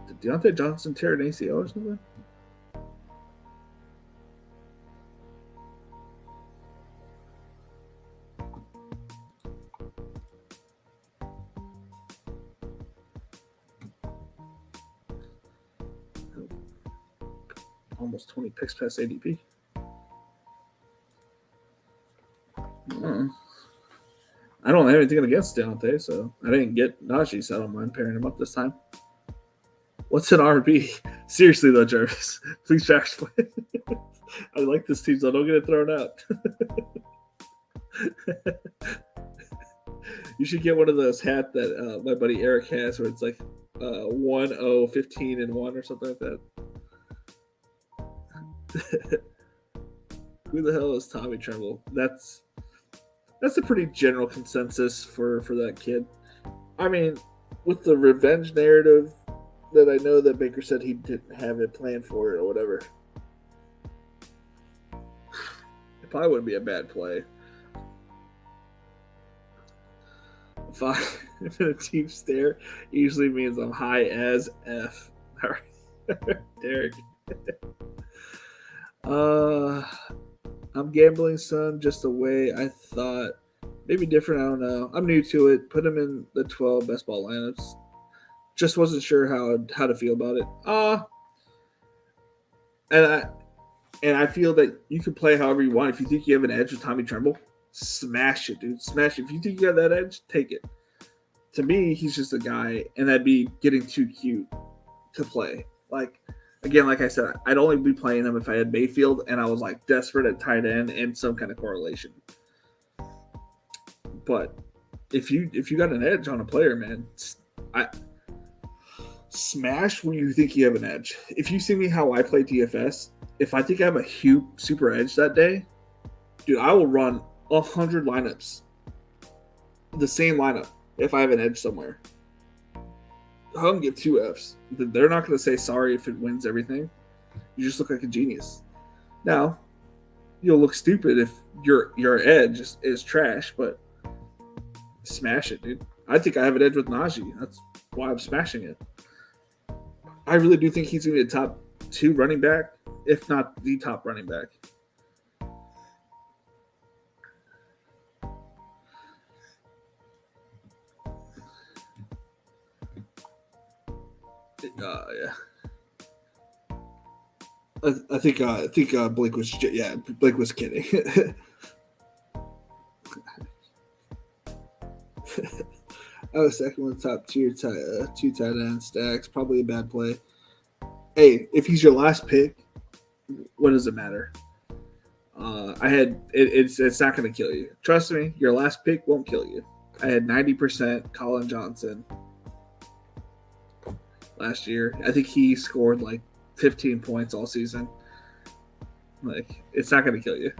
Did Deontay Johnson tear an ACL or something? Almost 20 picks past ADP. I don't have anything against Deontay, so I didn't get Najee, so I don't mind pairing him up this time. What's an RB? Seriously though, Jarvis, please fast play. I like this team, so don't get it thrown out. You should get one of those hats that my buddy Eric has, where it's like 1-0-15 and 1 or something like that. Who the hell is Tommy Tremble? That's a pretty general consensus for that kid. I mean, with the revenge narrative that I know that Baker said he didn't have it planned for it or whatever, it probably wouldn't be a bad play. If in a team stare usually means I'm high as F. All right, Derek. I'm gambling son just the way I thought. Maybe different, I don't know. I'm new to it. Put him in the 12 best ball lineups. Just wasn't sure how to feel about it. And I feel that you can play however you want. If you think you have an edge with Tommy Tremble, smash it, dude. Smash it. If you think you have that edge, take it. To me, he's just a guy, and that'd be getting too cute to play. Like, again, like I said, I'd only be playing him if I had Mayfield and I was like desperate at tight end and some kind of correlation. But if you got an edge on a player, man, smash when you think you have an edge. If you see me how I play DFS, if I think I have a huge super edge that day, dude, I will run 100 lineups, the same lineup, if I have an edge somewhere. I'll give 2 Fs. They're not going to say sorry if it wins everything. You just look like a genius. Now, you'll look stupid if your edge is trash, but smash it, dude. I think I have an edge with Najee. That's why I'm smashing it. I really do think he's going to be a top 2 running back, if not the top running back. Yeah. I think Blake was Blake was kidding. I was second with top tier 2 tight end stacks. Probably a bad play. Hey, if he's your last pick, what does it matter? It's not going to kill you. Trust me, your last pick won't kill you. I had 90% Colin Johnson last year. I think he scored like 15 points all season. Like, it's not going to kill you.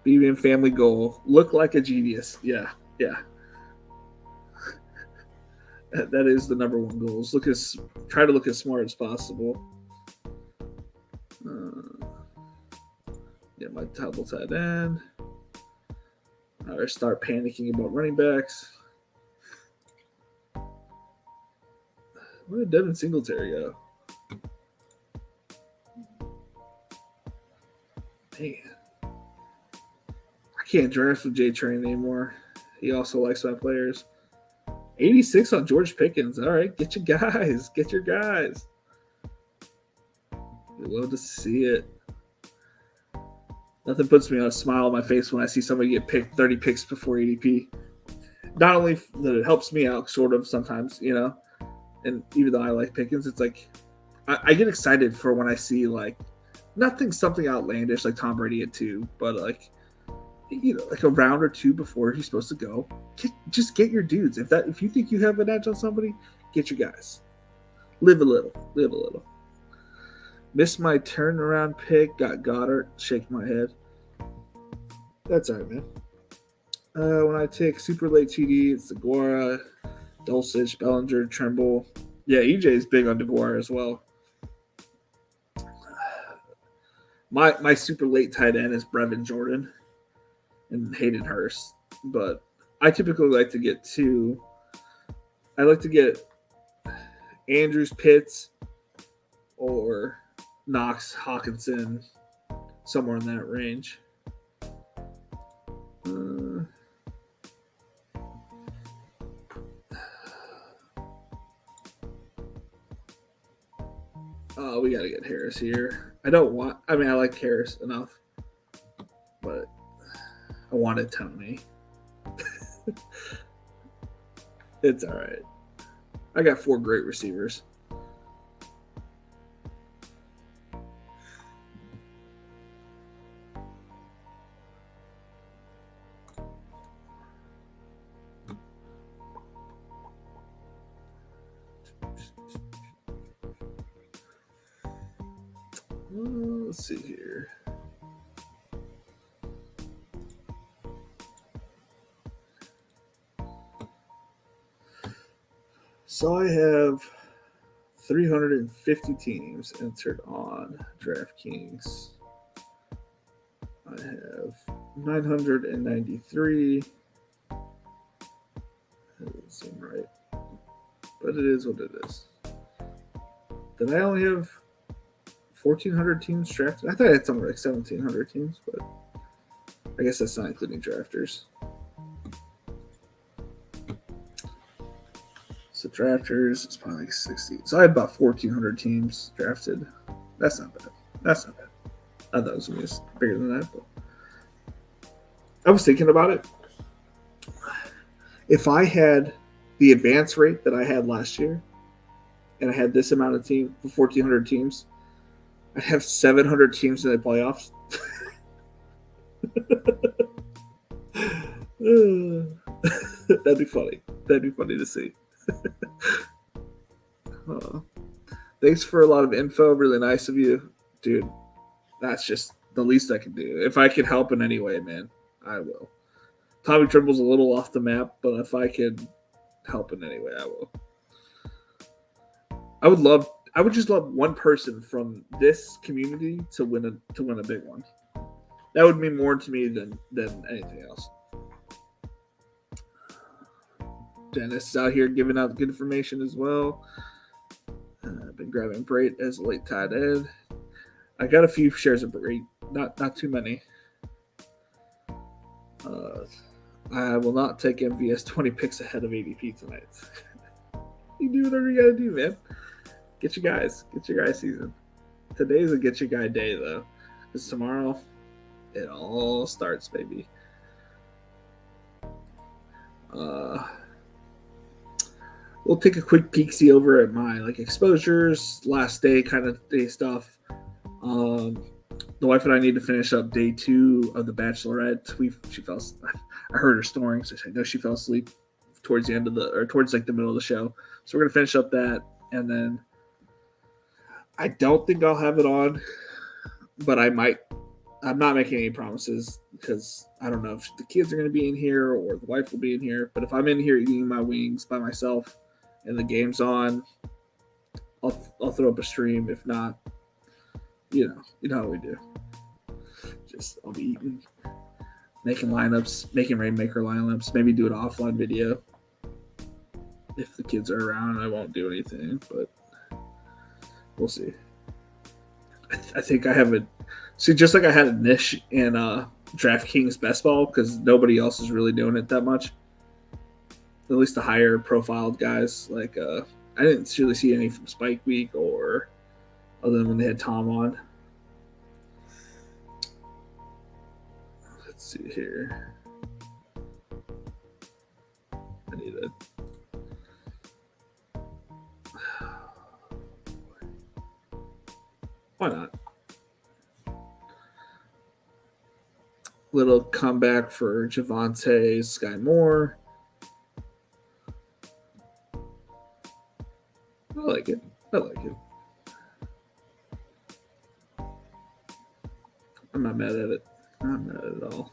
BBM family goal. Look like a genius. Yeah. That is the number one goal. Try to look as smart as possible. My double tight end. I start panicking about running backs. Where did Devin Singletary go? Man. I can't draft with J Train anymore. He also likes my players. 86 on George Pickens. All right, get your guys. Get your guys. We love to see it. Nothing puts me on a smile on my face when I see somebody get picked 30 picks before ADP. Not only that it helps me out, sort of, sometimes, and even though I like Pickens, it's like I get excited for when I see, like, something outlandish like Tom Brady at 2, but like, like a round or 2 before he's supposed to go. Just get your dudes. If you think you have an edge on somebody, get your guys. Live a little. Missed my turnaround pick. Got Goddard. Shake my head. That's all right, man. When I take super late TD, it's DeGuara, Dulcich, Bellinger, Tremble. Yeah, EJ is big on DeGuara as well. My super late tight end is Brevin Jordan and Hayden Hurst. But I typically like to get 2. I like to get Andrews, Pitts, or Knox, Hawkinson, somewhere in that range. We got to get Harris here. I like Harris enough, but I wanted Tony. It's all right. I got 4 great receivers. Let's see here. So I have 350 teams entered on DraftKings. I have 993. That doesn't seem right, but it is what it is. Did I only have 1,400 teams drafted? I thought I had something like 1,700 teams, but I guess that's not including drafters. So drafters is probably like 60. So I had about 1,400 teams drafted. That's not bad. That's not bad. I thought it was going to be bigger than that, but I was thinking about it. If I had the advance rate that I had last year, and I had this amount of teams, 1,400 teams, I'd have 700 teams in the playoffs. That'd be funny. That'd be funny to see. Thanks for a lot of info. Really nice of you, dude. That's just the least I can do. If I can help in any way, man, I will. Tommy Trimble's a little off the map, but if I can help in any way, I will. I would just love one person from this community to win a big one. That would mean more to me than anything else. Dennis is out here giving out good information as well. I've been grabbing Brait as a late tight end. I got a few shares of Brait, not too many. I will not take MVS 20 picks ahead of ADP tonight. You do whatever you gotta do, man. Get your guys season. Today's a get your guy day though, because tomorrow it all starts, baby. We'll take a quick peek-see over at my exposures, last day kind of day stuff. The wife and I need to finish up day 2 of The Bachelorette. She fell. I heard her snoring, so I know she fell asleep towards the end of towards the middle of the show. So we're gonna finish up that, and then I don't think I'll have it on, but I might. I'm not making any promises because I don't know if the kids are gonna be in here or the wife will be in here. But if I'm in here eating my wings by myself and the game's on, I'll throw up a stream. If not, you know how we do. Just I'll be eating, making lineups, making Rainmaker lineups, maybe do an offline video. If the kids are around, I won't do anything, but we'll see. I think I have just like I had a niche in DraftKings Best Ball because nobody else is really doing it that much. At least the higher profiled guys. I didn't really see any from Spike Week or other than when they had Tom on. Let's see here. I need a. Why not? Little comeback for Javonte Sky Moore. I like it. I'm not mad at it. I'm not mad at all.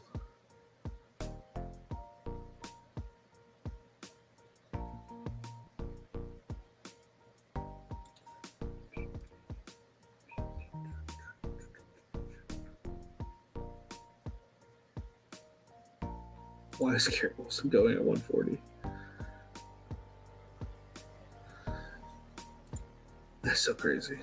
Why is Garrett Wilson going at 140? That's so crazy.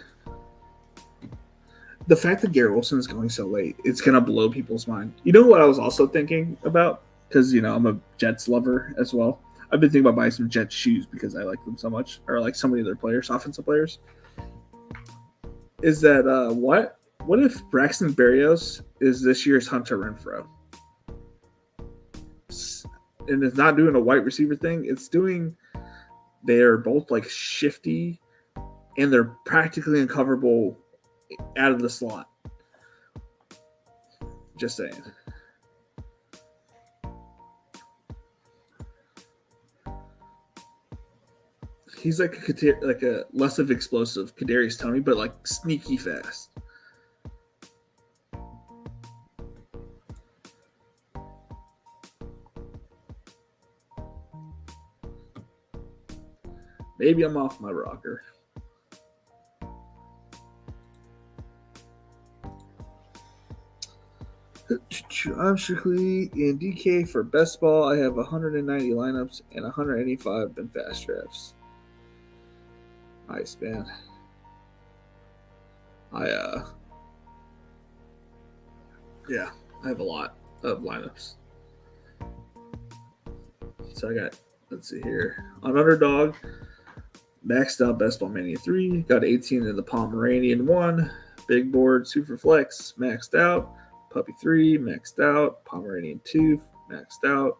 The fact that Garrett Wilson is going so late, it's going to blow people's mind. You know what I was also thinking about? Because, I'm a Jets lover as well. I've been thinking about buying some Jets shoes because I like them so much, or like so many of their players, offensive players. Is that what if Braxton Berrios is this year's Hunter Renfrow? And it's not doing a white receiver thing. It's doing, they're both shifty and they're practically uncoverable out of the slot. Just saying. He's like a less of explosive Kadarius Toney, but sneaky fast. Maybe I'm off my rocker. I'm strictly in DK for best ball. I have 190 lineups and 185 in fast drafts. Nice, man. I have a lot of lineups. So I got, let's see here, on Underdog, maxed out Best Ball Mania 3, got 18 in the Pomeranian 1, Big Board Super Flex, maxed out, Puppy 3, maxed out, Pomeranian 2, maxed out.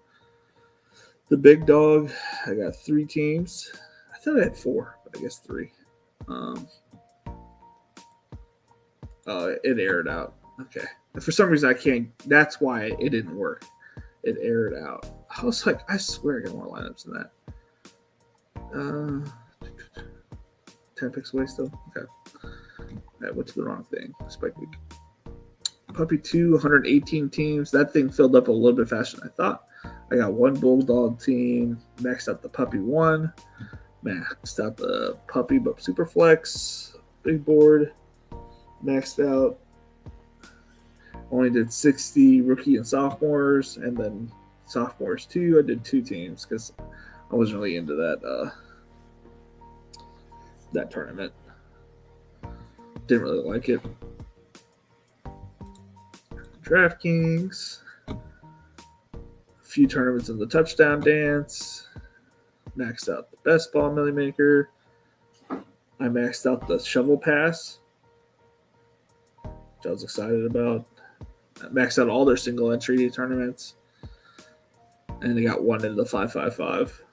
The Big Dog, I got 3 teams. I thought I had 4, but I guess 3. It aired out. Okay. For some reason, I can't. That's why it didn't work. It aired out. I was like, I swear I got more lineups than that. 10 picks away still? Okay. I went to the wrong thing. Spike week. Puppy 2, 118 teams. That thing filled up a little bit faster than I thought. I got 1 Bulldog team. Maxed out the Puppy 1. Maxed out the Puppy but Super Flex. Big Board. Maxed out. Only did 60 rookie and sophomores, and then sophomores 2. I did 2 teams because I wasn't really into that tournament. Didn't really like it. DraftKings. A few tournaments in the touchdown dance. Maxed out the best ball Millie Maker. I maxed out the shovel pass, which I was excited about. I maxed out all their single entry tournaments. And they got 1 into the 555.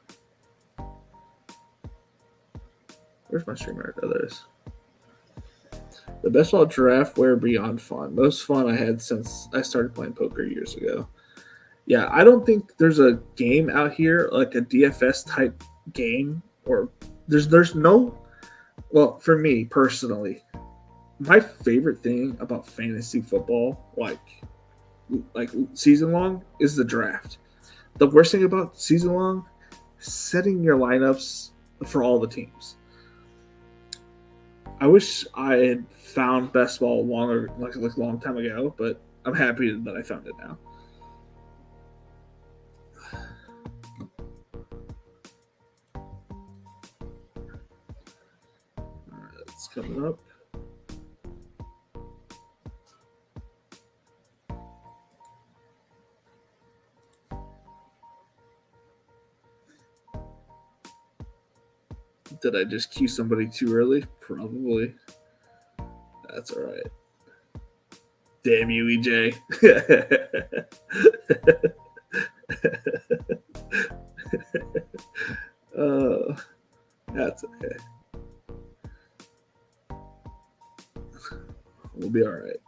Where's my streamer? Oh, there it is. The best ball draft were beyond fun. Most fun I had since I started playing poker years ago. Yeah, I don't think there's a game out here like a DFS type game, or there's no. Well, for me personally, my favorite thing about fantasy football, like season long, is the draft. The worst thing about season long, setting your lineups for all the teams. I wish I had found best ball longer, like a long time ago, but I'm happy that I found it now. All right, it's coming up. Did I just cue somebody too early? Probably. That's all right. Damn you, EJ. That's okay. We'll be all right.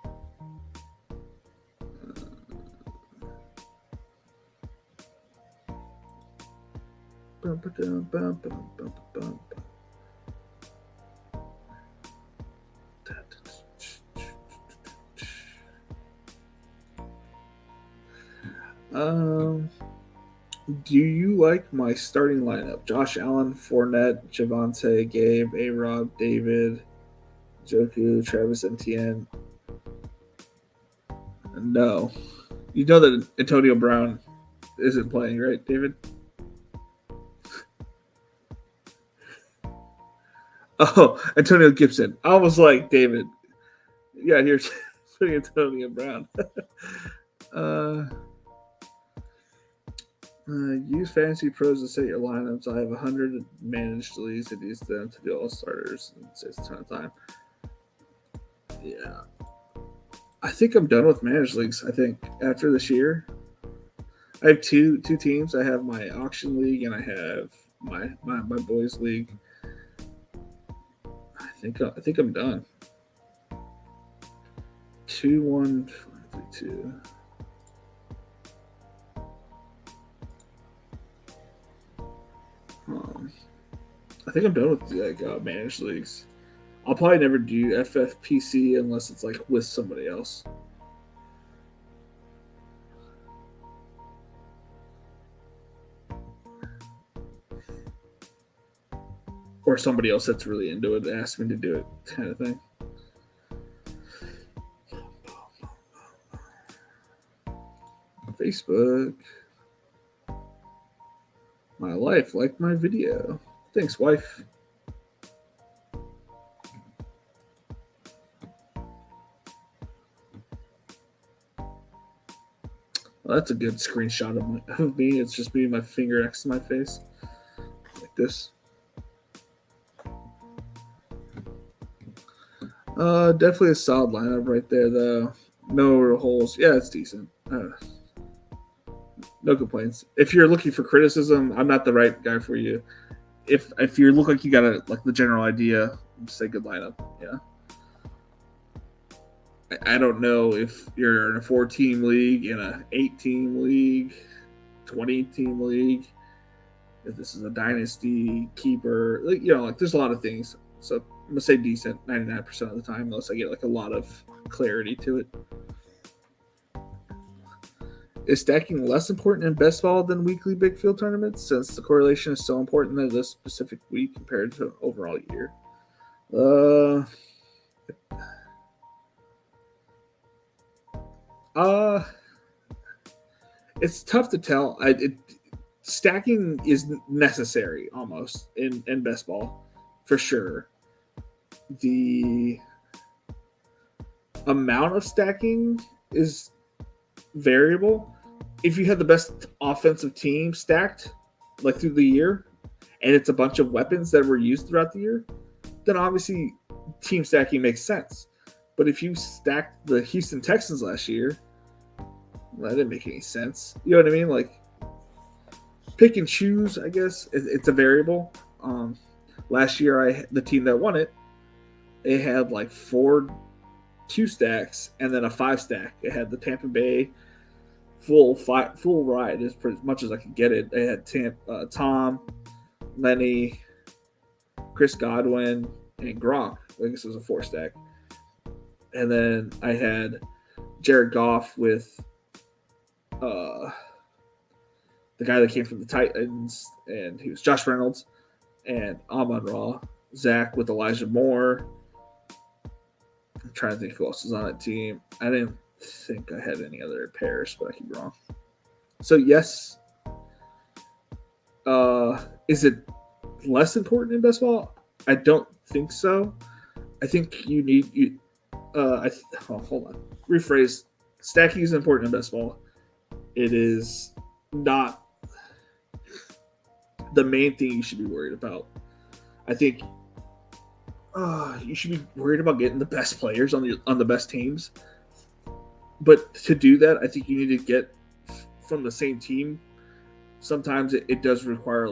Do you like my starting lineup? Josh Allen, Fournette, Javonte, Gabe, A-Rob, David, Joku, Travis Etienne. No. You know that Antonio Brown isn't playing, right, David? Oh, Antonio Gibson. I was like, David. Yeah, here's Antonio Brown. Use Fantasy Pros to set your lineups. I have 100 managed leagues and use them to do all starters. And it saves a ton of time. Yeah. I think I'm done with managed leagues. I think after this year, I have two teams. I have my auction league and I have my boys league. I think I'm done. 2, 1, 5, 3, 2. I think I'm done with managed leagues. I'll probably never do FFPC unless it's like with somebody else. or somebody else that's really into it asked me to do it, kind of thing. Facebook. My life, like my video. Thanks, wife. Well, that's a good screenshot of me. It's just me, my finger next to my face, like this. Definitely a solid lineup right there, though. No real holes. Yeah, it's decent. No complaints. If you're looking for criticism, I'm not the right guy for you. If you look like you got the general idea, just say good lineup. Yeah. I don't know if you're in a 4-team league, in a 8-team league, 20-team league. If this is a dynasty keeper, there's a lot of things. So I'm gonna say decent 99% of the time, unless I get a lot of clarity to it. Is stacking less important in best ball than weekly big field tournaments, since the correlation is so important in this specific week compared to overall year? It's tough to tell. Stacking is necessary almost in best ball, for sure. The amount of stacking is variable. If you have the best offensive team stacked through the year, and it's a bunch of weapons that were used throughout the year, then obviously team stacking makes sense. But if you stacked the Houston Texans last year, that didn't make any sense. You know what I mean? Pick and choose, I guess. It's a variable. Last year, the team that won it, it had 4 2 stacks and then a 5 stack. It had the Tampa Bay full ride as much as I could get it. They had Tom, Lenny, Chris Godwin, and Gronk. I guess it was a 4 stack. And then I had Jared Goff with the guy that came from the Titans, and he was Josh Reynolds, and Amon-Ra. Zach with Elijah Moore. I'm trying to think who else was on that team. I didn't think I had any other pairs, but I could be wrong. So yes, is it less important in best ball? I don't think so. I think you need hold on. Rephrase. Stacking is important in best ball. It is not the main thing you should be worried about. I think you should be worried about getting the best players on the best teams. But to do that, I think you need to get from the same team. Sometimes it does require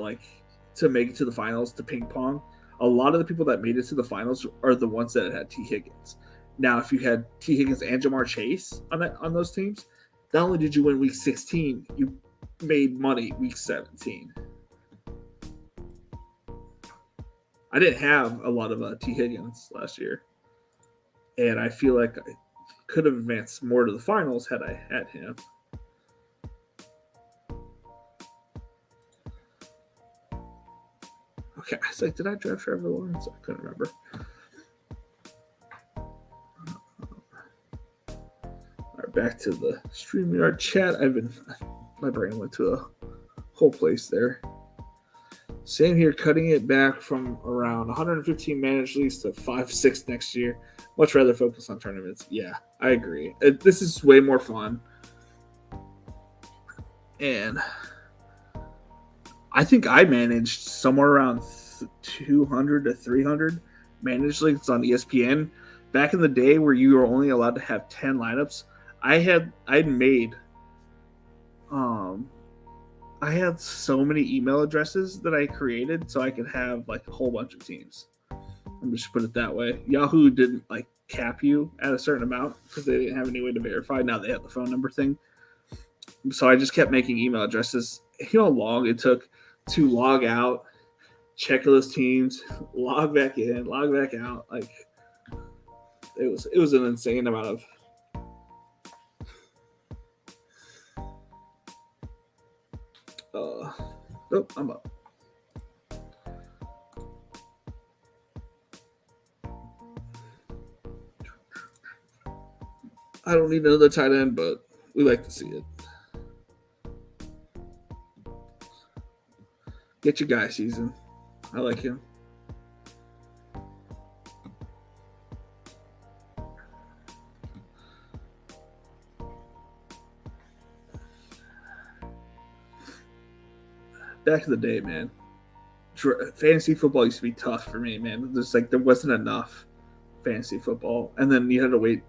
to make it to the finals, to ping pong. A lot of the people that made it to the finals are the ones that had T. Higgins. Now, if you had T. Higgins and Jamar Chase on those teams, not only did you win week 16, you made money week 17. I didn't have a lot of T. Higgins last year, and I feel like I could have advanced more to the finals had I had him. Okay, I was like, did I draft Trevor Lawrence? I couldn't remember. All right, back to the StreamYard chat. My brain went to a whole place there. Same here, cutting it back from around 115 managed leagues to 5-6 next year. Much rather focus on tournaments. Yeah, I agree. This is way more fun. And I think I managed somewhere around 200 to 300 managed leagues on ESPN. Back in the day where you were only allowed to have 10 lineups, I had so many email addresses that I created so I could have a whole bunch of teams. I'm just put it that way. Yahoo didn't cap you at a certain amount because they didn't have any way to verify. Now they have the phone number thing. So I just kept making email addresses. You know how long it took to log out, check those teams, log back in, log back out. It was an insane amount of I'm up. I don't need another tight end, but we like to see it. Get your guy season. I like him. Back in the day, man, fantasy football used to be tough for me, man. There wasn't enough fantasy football, and then you had to wait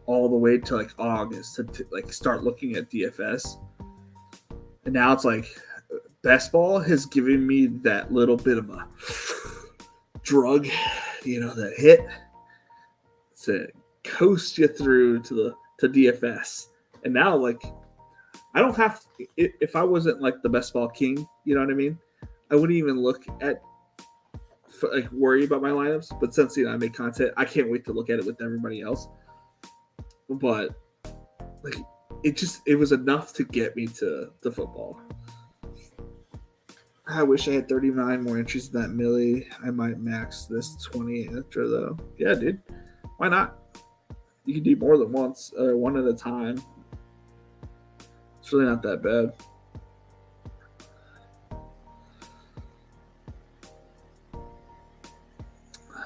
all the way to like August to like start looking at DFS. And now it's like best ball has given me that little bit of a drug, that hit to coast you through to DFS. And now, like, I don't have to, if I wasn't like the best ball king, you know what I mean? I wouldn't even look at like worry about my lineups. But since I make content, I can't wait to look at it with everybody else. But like, it was enough to get me to the football. I wish I had 39 more entries than that Millie. I might max this 20 after though. Yeah, dude. Why not? You can do more than once, one at a time. It's really not that bad.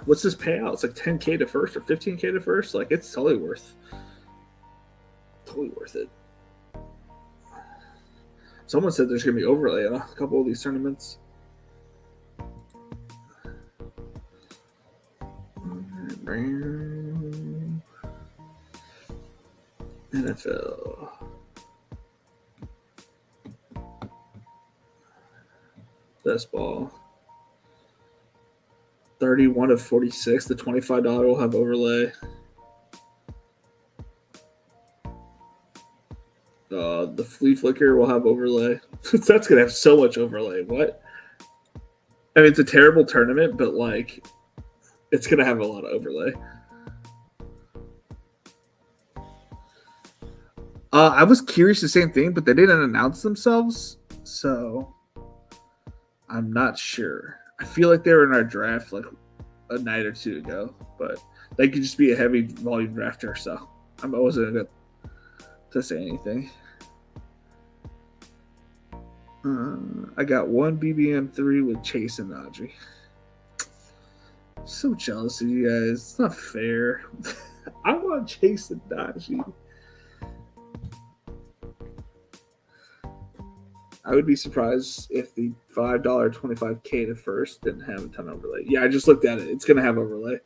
What's this payout? It's like 10K to first or 15K to first. Like, it's totally worth it. Someone said there's going to be overlay on a couple of these tournaments. NFL. Best ball. 31 of 46. The $25 will have overlay. The flea flicker will have overlay. That's going to have so much overlay. What? I mean, it's a terrible tournament, but like, it's going to have a lot of overlay. I was curious the same thing, but they didn't announce themselves, so I'm not sure. I feel like they were in our draft like a night or two ago, but they could just be a heavy volume drafter, so I wasn't going to say anything. I got one BBM3 with Chase and Najee. I'm so jealous of you guys. It's not fair. I want Chase and Najee. I would be surprised if the $5 25K to first didn't have a ton of overlay. Yeah, I just looked at it. It's going to have overlay.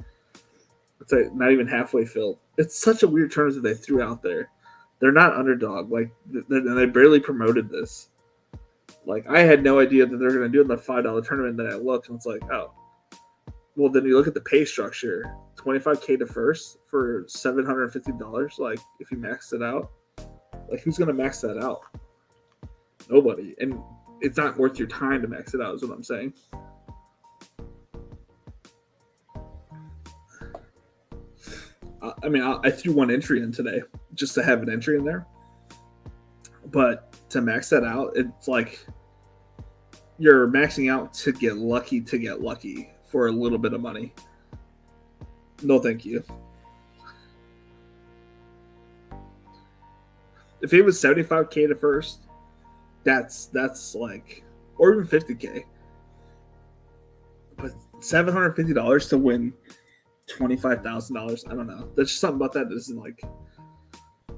It's like not even halfway filled. It's such a weird terms that they threw out there. They're not underdog. Like, they barely promoted this. Like, I had no idea that they're going to do it in the $5 tournament. Then I looked and it's like, oh. Well, then you look at the pay structure. 25K to first for $750. Like, if you max it out. Like, who's going to max that out? Nobody. And it's not worth your time to max it out is what I'm saying. I threw one entry in today just to have an entry in there. But to max that out, it's like you're maxing out to get lucky for a little bit of money. No, thank you. If it was 75K to first, that's like, or even 50K. But $750 to win $25,000, I don't know. There's just something about that doesn't like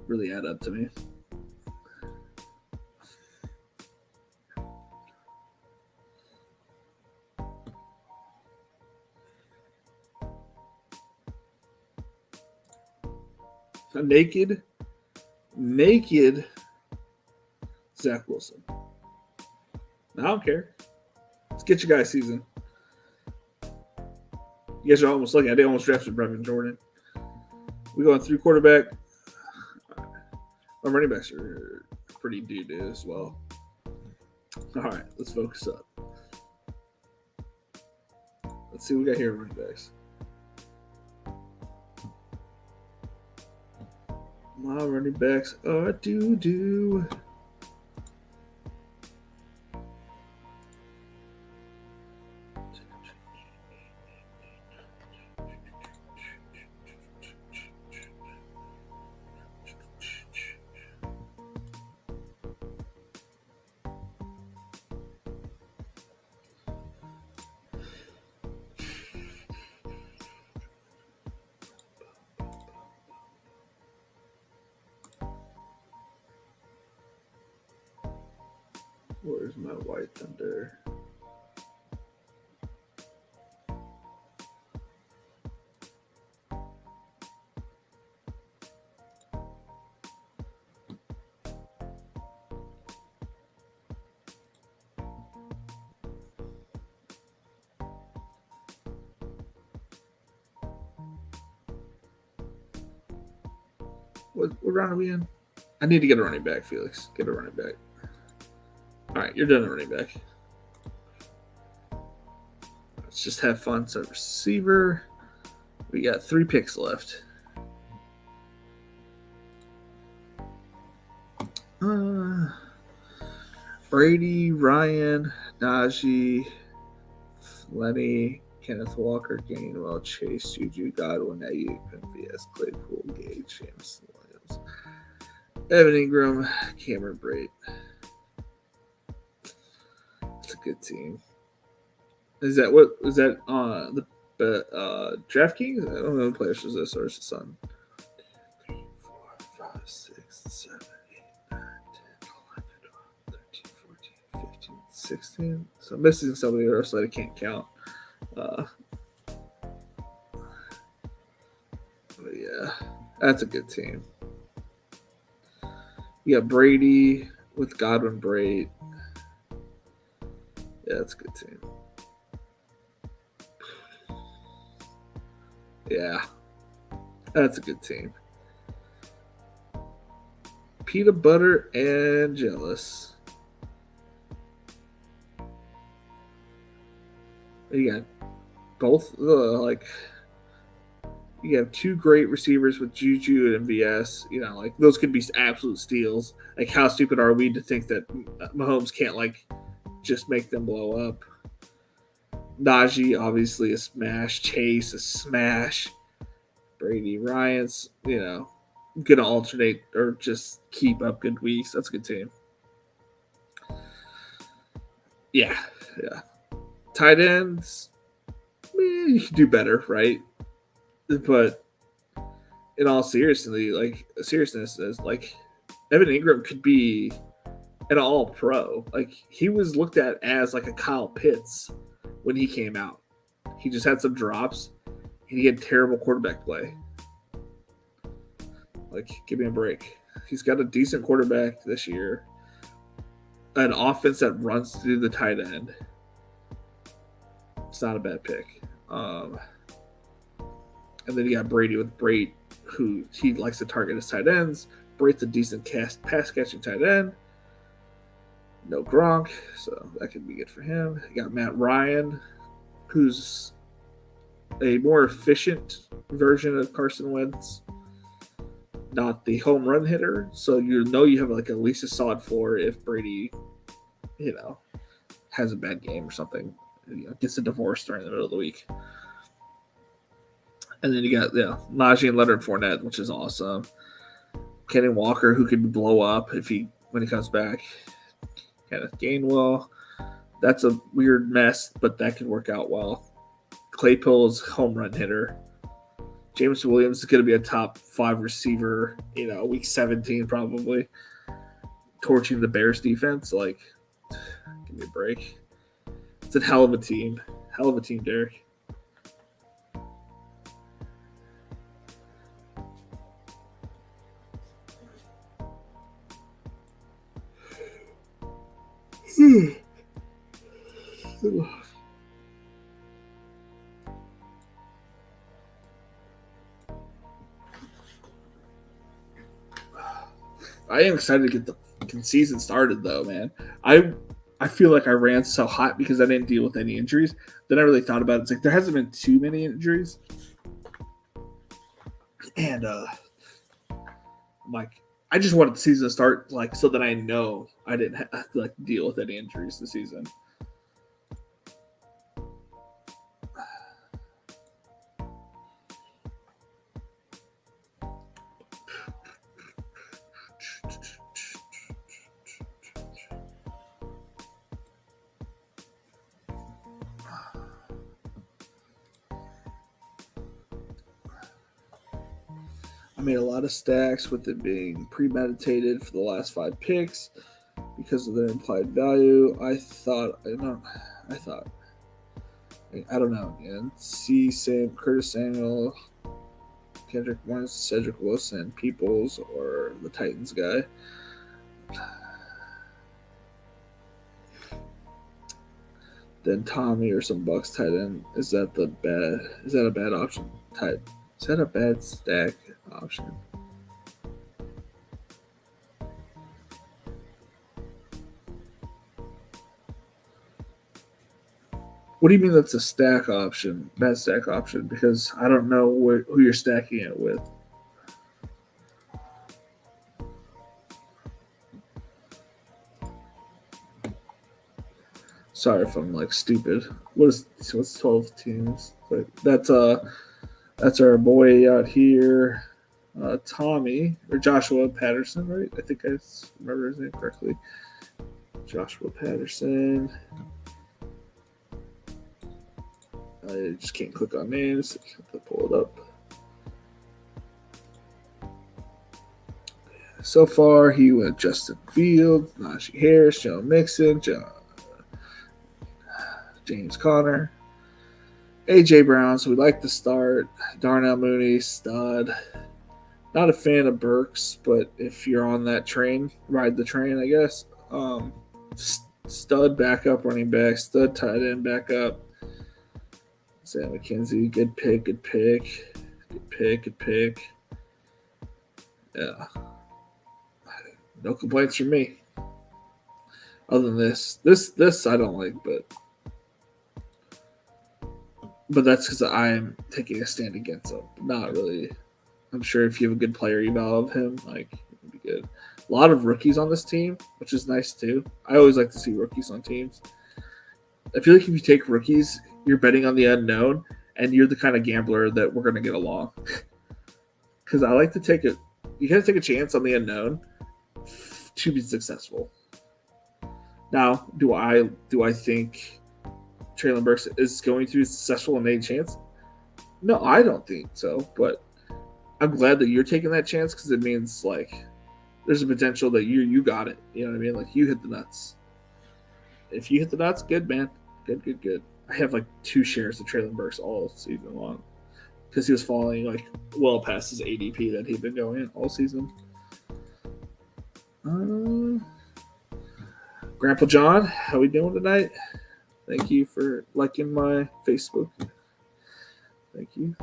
really add up to me. A naked Zach Wilson. I don't care. Let's get your guys season. You guys are almost lucky. I did almost drafted Brevin Jordan. We going through quarterback. Our running backs are pretty doo-doo as well. All right, let's focus up. Let's see what we got here, running backs. My running backs are doo-doo. Where's my White Thunder? What round are we in? I need to get a running back, Felix. Get a running back. All right, you're done at running back. Let's just have fun. So receiver. We got 3 picks left. Brady, Ryan, Najee, Lenny, Kenneth Walker, Gainwell, Chase, Juju, Godwin, Ayuk, MVS, Claypool, Gage, James Williams, Evan Ingram, Cameron Brate. It's a good team. Is that what is that the DraftKings? I don't know who players was this or is the Sun. 3, 4, 5, 6, 7, 8, 9, 10, 11, 12, 13, 14, 15, 16. So I'm missing somebody else that I can't count. But yeah, that's a good team. You got Brady with Godwin, Brate. Yeah, that's a good team. Yeah, that's a good team. Peanut butter and jealous. You got both you have 2 great receivers with Juju and MVS. You know, like those could be absolute steals. Like, how stupid are we to think that Mahomes can't just make them blow up? Najee, obviously a smash. Chase, a smash. Brady, Ryan's, gonna alternate or just keep up good weeks. That's a good team. Yeah. Tight ends, you can do better, right? But in all seriousness, is Evan Ingram could be an all-pro. Like, he was looked at as like a Kyle Pitts when he came out. He just had some drops, and he had terrible quarterback play. Like, give me a break. He's got a decent quarterback this year, an offense that runs through the tight end. It's not a bad pick. And then you got Brady with Brate, who he likes to target his tight ends. Brate's a decent pass-catching tight end. No Gronk, so that could be good for him. You got Matt Ryan, who's a more efficient version of Carson Wentz, not the home run hitter. So you have at least a solid floor if Brady, has a bad game or something, gets a divorce during the middle of the week. And then you got Najee and Leonard Fournette, which is awesome. Kenny Walker, who could blow up when he comes back. Kenneth Gainwell. That's a weird mess, but that could work out well. Claypool's home run hitter. James Williams is going to be a top 5 receiver, week 17 probably. Torching the Bears defense. Give me a break. It's a hell of a team. Hell of a team, Derek. I am excited to get the season started, though, man. I feel like I ran so hot because I didn't deal with any injuries. Then I really thought about it. It's like there hasn't been too many injuries, and I just wanted the season to start so that I know I didn't have to deal with any injuries this season. I made a lot of stacks with it being premeditated for the last 5 picks. because of their implied value. I don't know, man. Curtis Samuel, Kendrick Morris, Cedric Wilson, Peoples, or the Titans guy. Then Tommy or some Bucks tight end. Is that a bad option? Is that a bad stack option? What do you mean that's a stack option? Bad stack option? Because I don't know who you're stacking it with. Sorry if I'm like stupid. What's 12 teams? That's our boy out here, Tommy or Joshua Patterson, right? I think I remember his name correctly. Joshua Patterson. I just can't click on names. I have to pull it up. So far, he went Justin Fields, Najee Harris, Joe Mixon, James Conner, A.J. Brown. So we like to start. Darnell Mooney, stud. Not a fan of Burks, but if you're on that train, ride the train, I guess. Stud backup running back, stud tight end backup. Sam McKenzie, good pick. Yeah. No complaints from me. Other than this I don't like, but that's because I'm taking a stand against him. Not really. I'm sure if you have a good player eval of him, like it would be good. A lot of rookies on this team, which is nice too. I always like to see rookies on teams. I feel like if you take rookies, you're betting on the unknown, and you're the kind of gambler that we're going to get along. Because I like to take it. You got to take a chance on the unknown to be successful. Now, do I think Traylon Burks is going to be successful in any chance? No, I don't think so. But I'm glad that you're taking that chance because it means like there's a potential that you got it. You know what I mean? Like you hit the nuts. If you hit the nuts, good man, good. I have like 2 shares of Traylon Burks all season long because he was falling like well past his ADP that he'd been going all season. Grandpa John, how we doing tonight? Thank you for liking my Facebook. Thank you.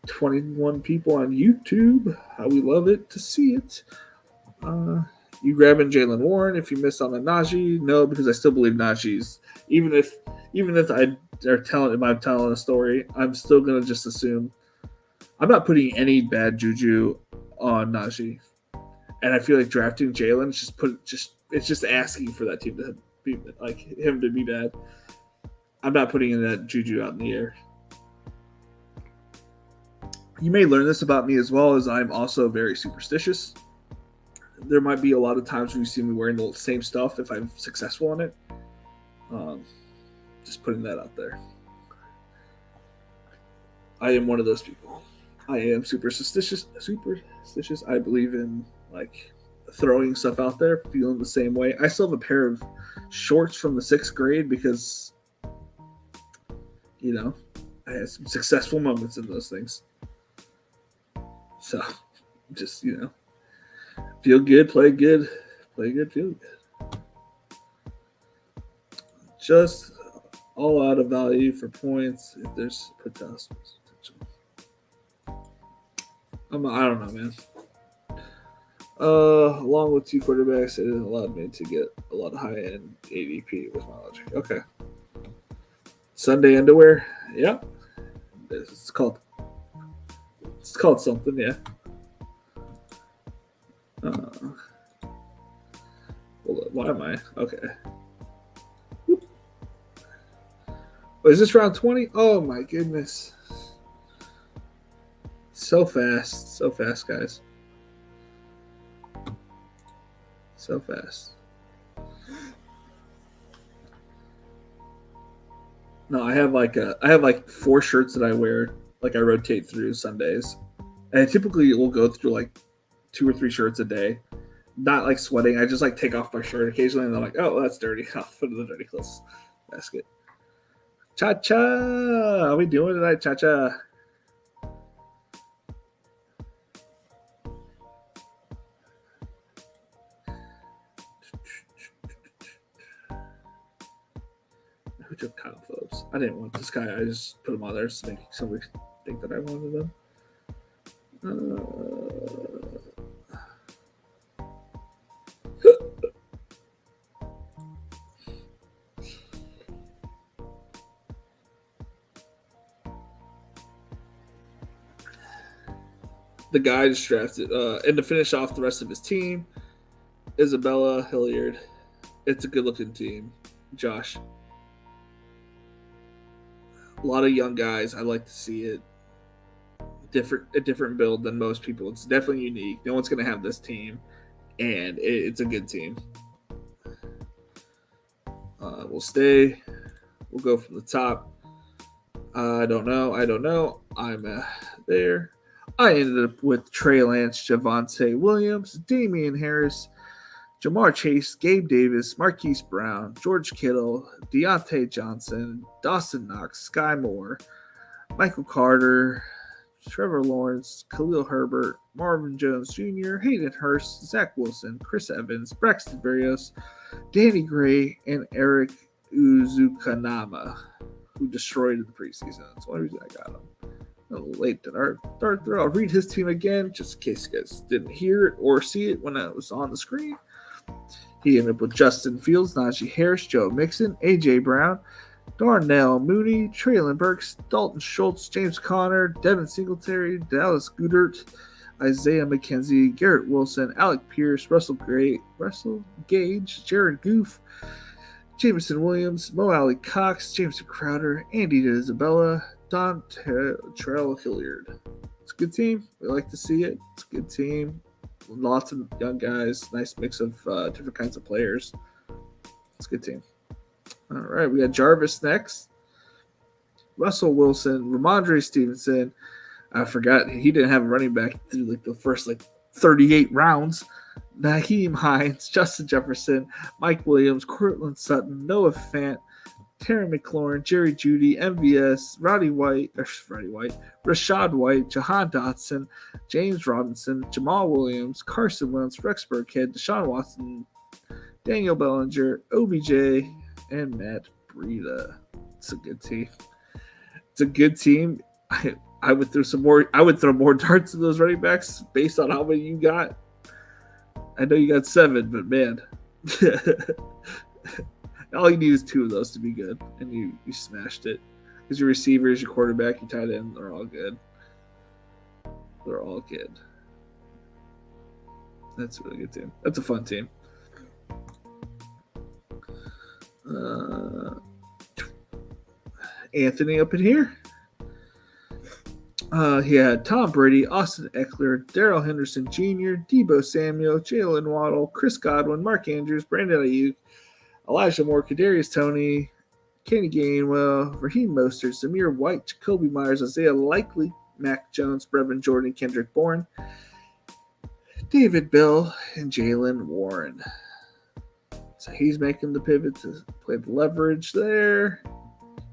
21 people on YouTube. How we love it to see it. You grabbing Jaylen Warren if you missed on the Najee? No, because I still believe Najee's. Even if I'm telling a story, I'm still gonna just assume I'm not putting any bad juju on Najee. And I feel like drafting Jaylen it's just asking for that team to be like him to be bad. I'm not putting that juju out in the air. You may learn this about me as well as I'm also very superstitious. There might be a lot of times when you see me wearing the same stuff if I'm successful on it. Just putting that out there. I am one of those people. I am superstitious. I believe in like throwing stuff out there, feeling the same way. I still have a pair of shorts from the 6th grade because, I had some successful moments in those things. So, just, feel good, play good, feel good. Just all out of value for points if there's potential. I don't know, man. Along with 2 quarterbacks, it allowed me to get a lot of high-end ADP with my logic. Okay. Sunday underwear, yeah. It's called something, yeah. Why am I? Okay. Whoop. Oh, is this round 20? Oh my goodness. So fast, guys. So fast. No, I have like 4 shirts that I wear, like I rotate through Sundays. And I typically will go through like 2 or 3 shirts a day. Not like sweating. I just like take off my shirt occasionally, and I'm like, oh, that's dirty. I'll put it in the dirty clothes basket. Cha cha. How we doing tonight, cha cha? Who took Kyle Phillips? I didn't want this guy. I just put him on there to make somebody think that I wanted him. The guy just drafted, and to finish off the rest of his team, Isabella Hilliard. It's a good-looking team. Josh. A lot of young guys. I like to see it. A different build than most people. It's definitely unique. No one's going to have this team, and it's a good team. We'll stay. We'll go from the top. I don't know. I'm there. I ended up with Trey Lance, Javonte Williams, Damian Harris, Jamar Chase, Gabe Davis, Marquise Brown, George Kittle, Deontay Johnson, Dawson Knox, Sky Moore, Michael Carter, Trevor Lawrence, Khalil Herbert, Marvin Jones Jr., Hayden Hurst, Zach Wilson, Chris Evans, Braxton Berrios, Danny Gray, and Eric Uzukanama, who destroyed the preseason. That's one reason I got him. A little late to start through. I'll read his team again, just in case you guys didn't hear it or see it when it was on the screen. He ended up with Justin Fields, Najee Harris, Joe Mixon, A.J. Brown, Darnell Mooney, Traylon Burks, Dalton Schultz, James Conner, Devin Singletary, Dallas Goedert, Isaiah McKenzie, Garrett Wilson, Alec Pierce, Russell Gage, Jared Goff, Jameson Williams, Mo Alley Cox, Jameson Crowder, Andy Isabella, Dontrell Hilliard. It's a good team. We like to see it. It's a good team. Lots of young guys. Nice mix of different kinds of players. It's a good team. All right, we got Jarvis next. Russell Wilson, Ramondre Stevenson. I forgot he didn't have a running back through like the first 38 rounds. Naheem Hines, Justin Jefferson, Mike Williams, Cortland Sutton, Noah Fant, Terry McLaurin, Jerry Jeudy, MVS, Rashad White, Jahan Dotson, James Robinson, Jamal Williams, Carson Wentz, Rex Burkhead, Deshaun Watson, Daniel Bellinger, OBJ, and Matt Breida. It's a good team. I would throw some more. I would throw more darts at those running backs based on how many you got. I know you got 7, but man, all you need is 2 of those to be good, and you smashed it. Because your receivers, your quarterback, your tight end, they're all good. They're all good. That's a really good team. That's a fun team. Anthony up in here. He had Tom Brady, Austin Eckler, Darrell Henderson Jr., Deebo Samuel, Jalen Waddle, Chris Godwin, Mark Andrews, Brandon Ayuk, Elijah Moore, Kadarius Toney, Kenny Gainwell, Raheem Mostert, Zamir White, Jacoby Myers, Isaiah Likely, Mac Jones, Brevin Jordan, Kendrick Bourne, David Bell, and Jalen Warren. So he's making the pivot to play the leverage there.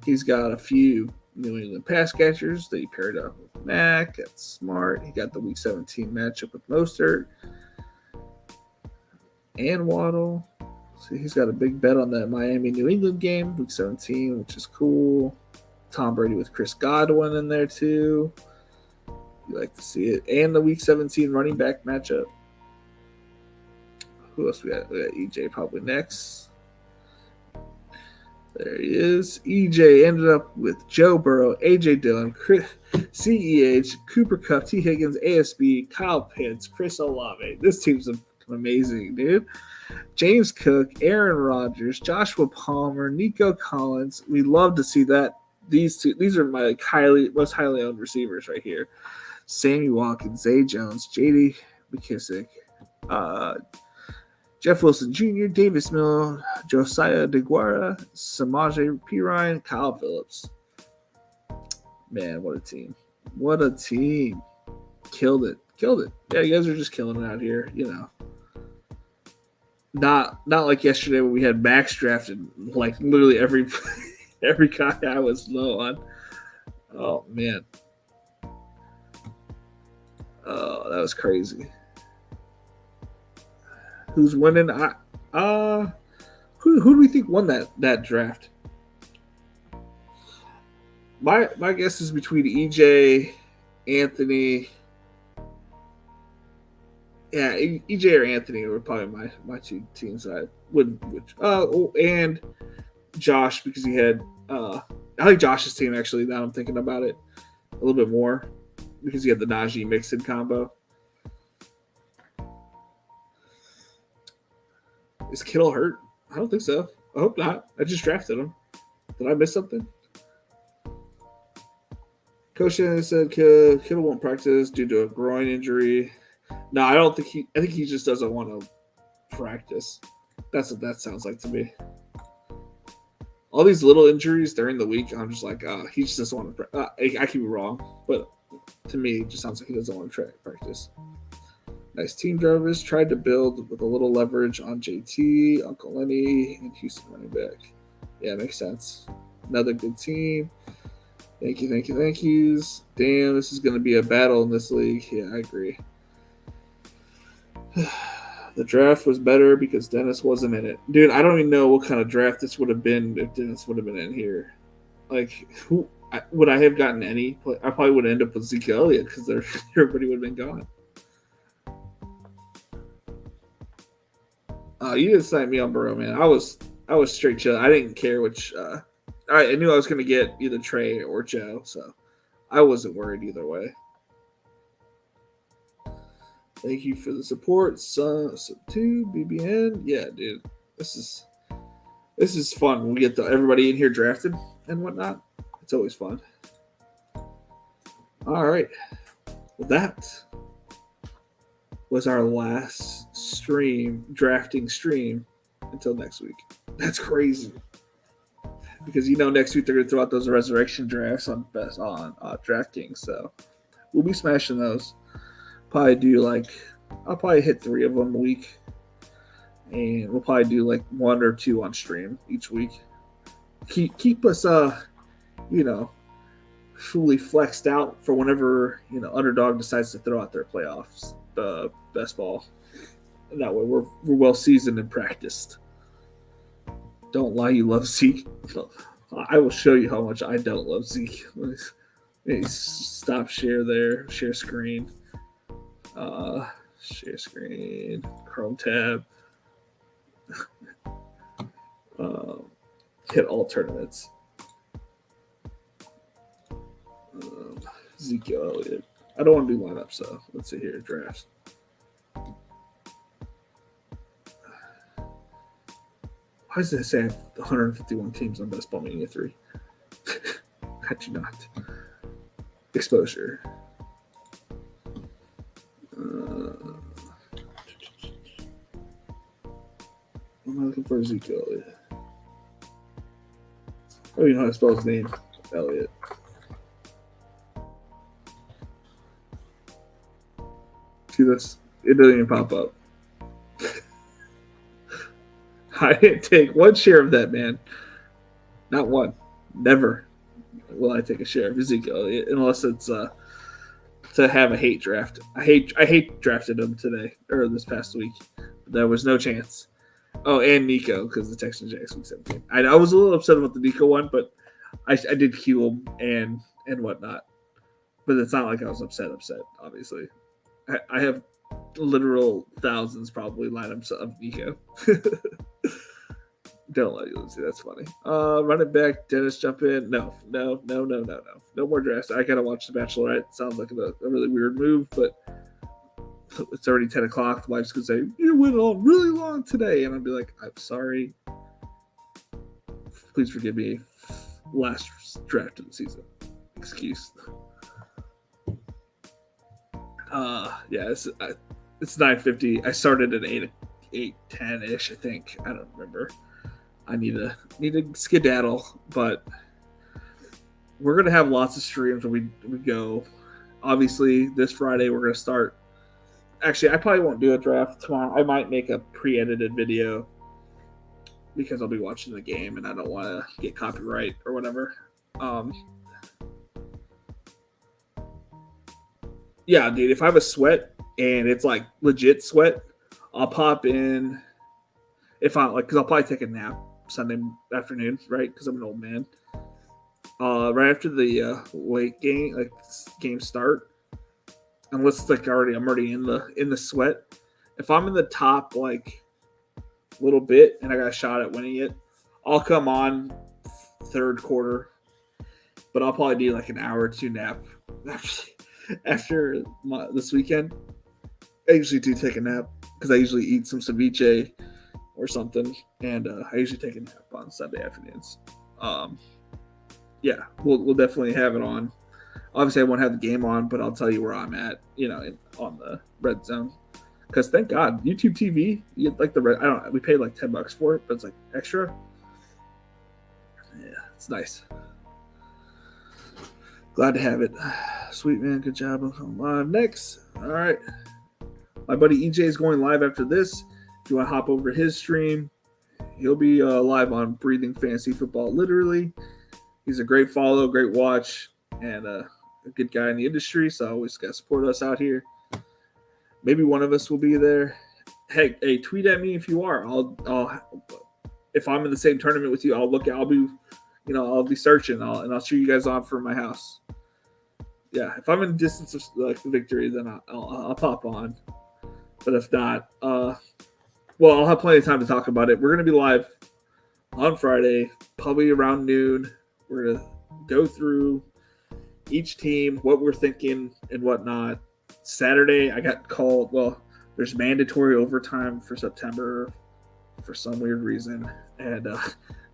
He's got a few New England pass catchers that he paired up with Mac. That's smart. He got the Week 17 matchup with Mostert and Waddle. So he's got a big bet on that Miami-New England game, Week 17, which is cool. Tom Brady with Chris Godwin in there too. You like to see it. And the Week 17 running back matchup. Who else we got? We got EJ probably next. There he is. EJ ended up with Joe Burrow, AJ Dillon, CEH, Cooper Kupp, T. Higgins, ASB, Kyle Pitts, Chris Olave. This team's amazing, dude. James Cook, Aaron Rodgers, Joshua Palmer, Nico Collins. We love to see that. These are my most highly owned receivers right here. Sammy Watkins, Zay Jones, J.D. McKissick, Jeff Wilson Jr., Davis Miller, Josiah DeGuara, Samaje Perine, Kyle Phillips. Man, what a team. What a team. Killed it. Killed it. Yeah, you guys are just killing it out here. Not like yesterday when we had Max drafted like literally every every guy I was low on. Oh man. Oh, that was crazy. Who's winning? Who do we think won that draft? My guess is between EJ, Anthony. Yeah, EJ or Anthony were probably my two teams that I would. And Josh, because he had. I like Josh's team actually. Now I'm thinking about it a little bit more because he had the Najee Mixon combo. Is Kittle hurt? I don't think so. I hope not. I just drafted him. Did I miss something? Coach said Kittle won't practice due to a groin injury. No, I don't think he. I think he just doesn't want to practice. That's what that sounds like to me. All these little injuries during the week, I'm just like, he just doesn't want to. I could be wrong, but to me, it just sounds like he doesn't want to practice. Nice team drivers. Tried to build with a little leverage on JT, Uncle Lenny, and Houston running back. Yeah, makes sense. Another good team. Thank yous. Damn, this is going to be a battle in this league. Yeah, I agree. The draft was better because Dennis wasn't in it. Dude, I don't even know what kind of draft this would have been if Dennis would have been in here. Like, would I have gotten any? I probably would end up with Zeke Elliott because everybody would have been gone. You didn't sign me on Burrow, man. I was straight chill. I didn't care which. I knew I was going to get either Trey or Joe, so I wasn't worried either way. Thank you for the support, Sub 2 BBN. Yeah, dude, this is fun when we get everybody in here drafted and whatnot. It's always fun. All right, well, that was our last drafting stream until next week. That's crazy. Because next week they're gonna throw out those resurrection drafts on DraftKings, so we'll be smashing those. I'll probably hit 3 of them a week, and we'll probably do like 1 or 2 on stream each week. Keep us fully flexed out for whenever Underdog decides to throw out their playoffs best ball, and that way we're well seasoned and practiced. Don't lie, you love Zeke. I will show you how much I don't love Zeke. Stop share there. Share screen. Share screen. Chrome tab. Hit all tournaments. Zeke Elliott. I don't want to do lineups, so let's see here. Drafts. Why does it say I have 151 teams on Best Ball Mania 3? I do not. Exposure. What am I looking for? Zeke Elliott. Oh, you know how to spell his name. Elliott. See this? It doesn't even pop up. I didn't take 1 share of that, man. Not 1. Never will I take a share of Ezekiel unless it's to have a hate draft. I hate drafted him today or this past week. There was no chance. Oh, and Nico because the Texans Jags week 17. I was a little upset about the Nico one, but I did cue him and whatnot. But it's not like I was upset. Obviously, I have literal thousands probably lineups of Nico. Don't let you see. That's funny. Run it back. Dennis, jump in. No. No more drafts. I gotta watch The Bachelorette. Sounds like a really weird move, but it's already 10 o'clock. The wife's gonna say, "You went on really long today," and I'll be like, "I'm sorry. Please forgive me. Last draft of the season. Excuse." Yeah, it's 9:50. I started at 8:10 ish. I think. I don't remember. I need to skedaddle, but we're gonna have lots of streams when we go. Obviously, this Friday we're gonna start Actually, I probably won't do a draft tomorrow. I might make a pre-edited video because I'll be watching the game and I don't want to get copyright or whatever. Yeah, dude, if I have a sweat and it's like legit sweat, I'll pop in. If I like, because I'll probably take a nap Sunday afternoon, right? Because I'm an old man. Right after the late game, like game start, unless it's like I'm already in the sweat. If I'm in the top like little bit and I got a shot at winning it, I'll come on third quarter, but I'll probably do like an hour or two nap after this weekend. I usually do take a nap because I usually eat some ceviche or something, and I usually take a nap on Sunday afternoons. Yeah, we'll definitely have it on. Obviously, I won't have the game on, but I'll tell you where I'm at, on the red zone. Because thank God, YouTube TV, you get like I don't. We paid like $10 for it, but it's like extra. Yeah, it's nice. Glad to have it. Sweet, man. Good job. I'm live next. All right. My buddy EJ is going live after this. If you want to hop over to his stream, he'll be live on Breathing Fantasy Football, literally. He's a great follow, great watch, and a good guy in the industry, so always got to support us out here. Maybe one of us will be there. Hey, tweet at me if you are. I'll if I'm in the same tournament with you, I'll be searching, and I'll cheer you guys on for my house. Yeah, if I'm in distance of like the victory, then I'll pop on. But if not, I'll have plenty of time to talk about it. We're gonna be live on Friday, probably around noon. We're gonna go through each team, what we're thinking and whatnot. Saturday, I got called. Well, there's mandatory overtime for September for some weird reason, and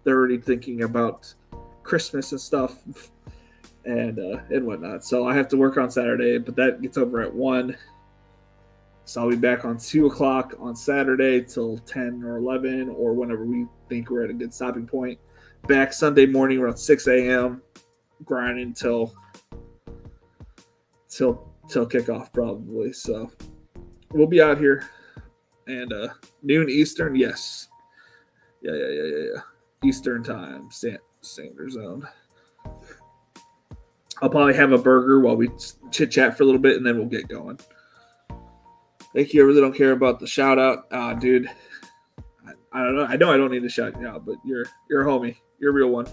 they're already thinking about Christmas and stuff and whatnot. So I have to work on Saturday, but that gets over at 1. So I'll be back on 2 o'clock on Saturday till 10 or 11 or whenever we think we're at a good stopping point. Back Sunday morning around 6 a.m. grinding till kickoff probably. So we'll be out here, and noon Eastern, yes, yeah, Eastern time, Standard Zone. I'll probably have a burger while we chit chat for a little bit, and then we'll get going. Thank you. I really don't care about the shout out, dude. I don't know. I know I don't need to shout you out, but you're a homie. You're a real one.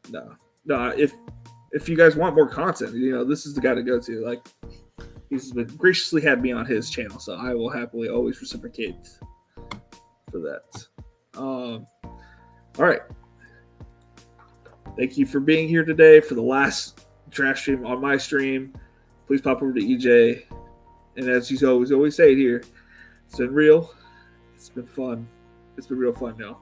No. If you guys want more content, this is the guy to go to. Like, he's been graciously had me on his channel, so I will happily always reciprocate for that. All right. Thank you for being here today for the last draft stream on my stream. Please pop over to EJ. And as you always say here, it's been real. It's been fun. It's been real fun now.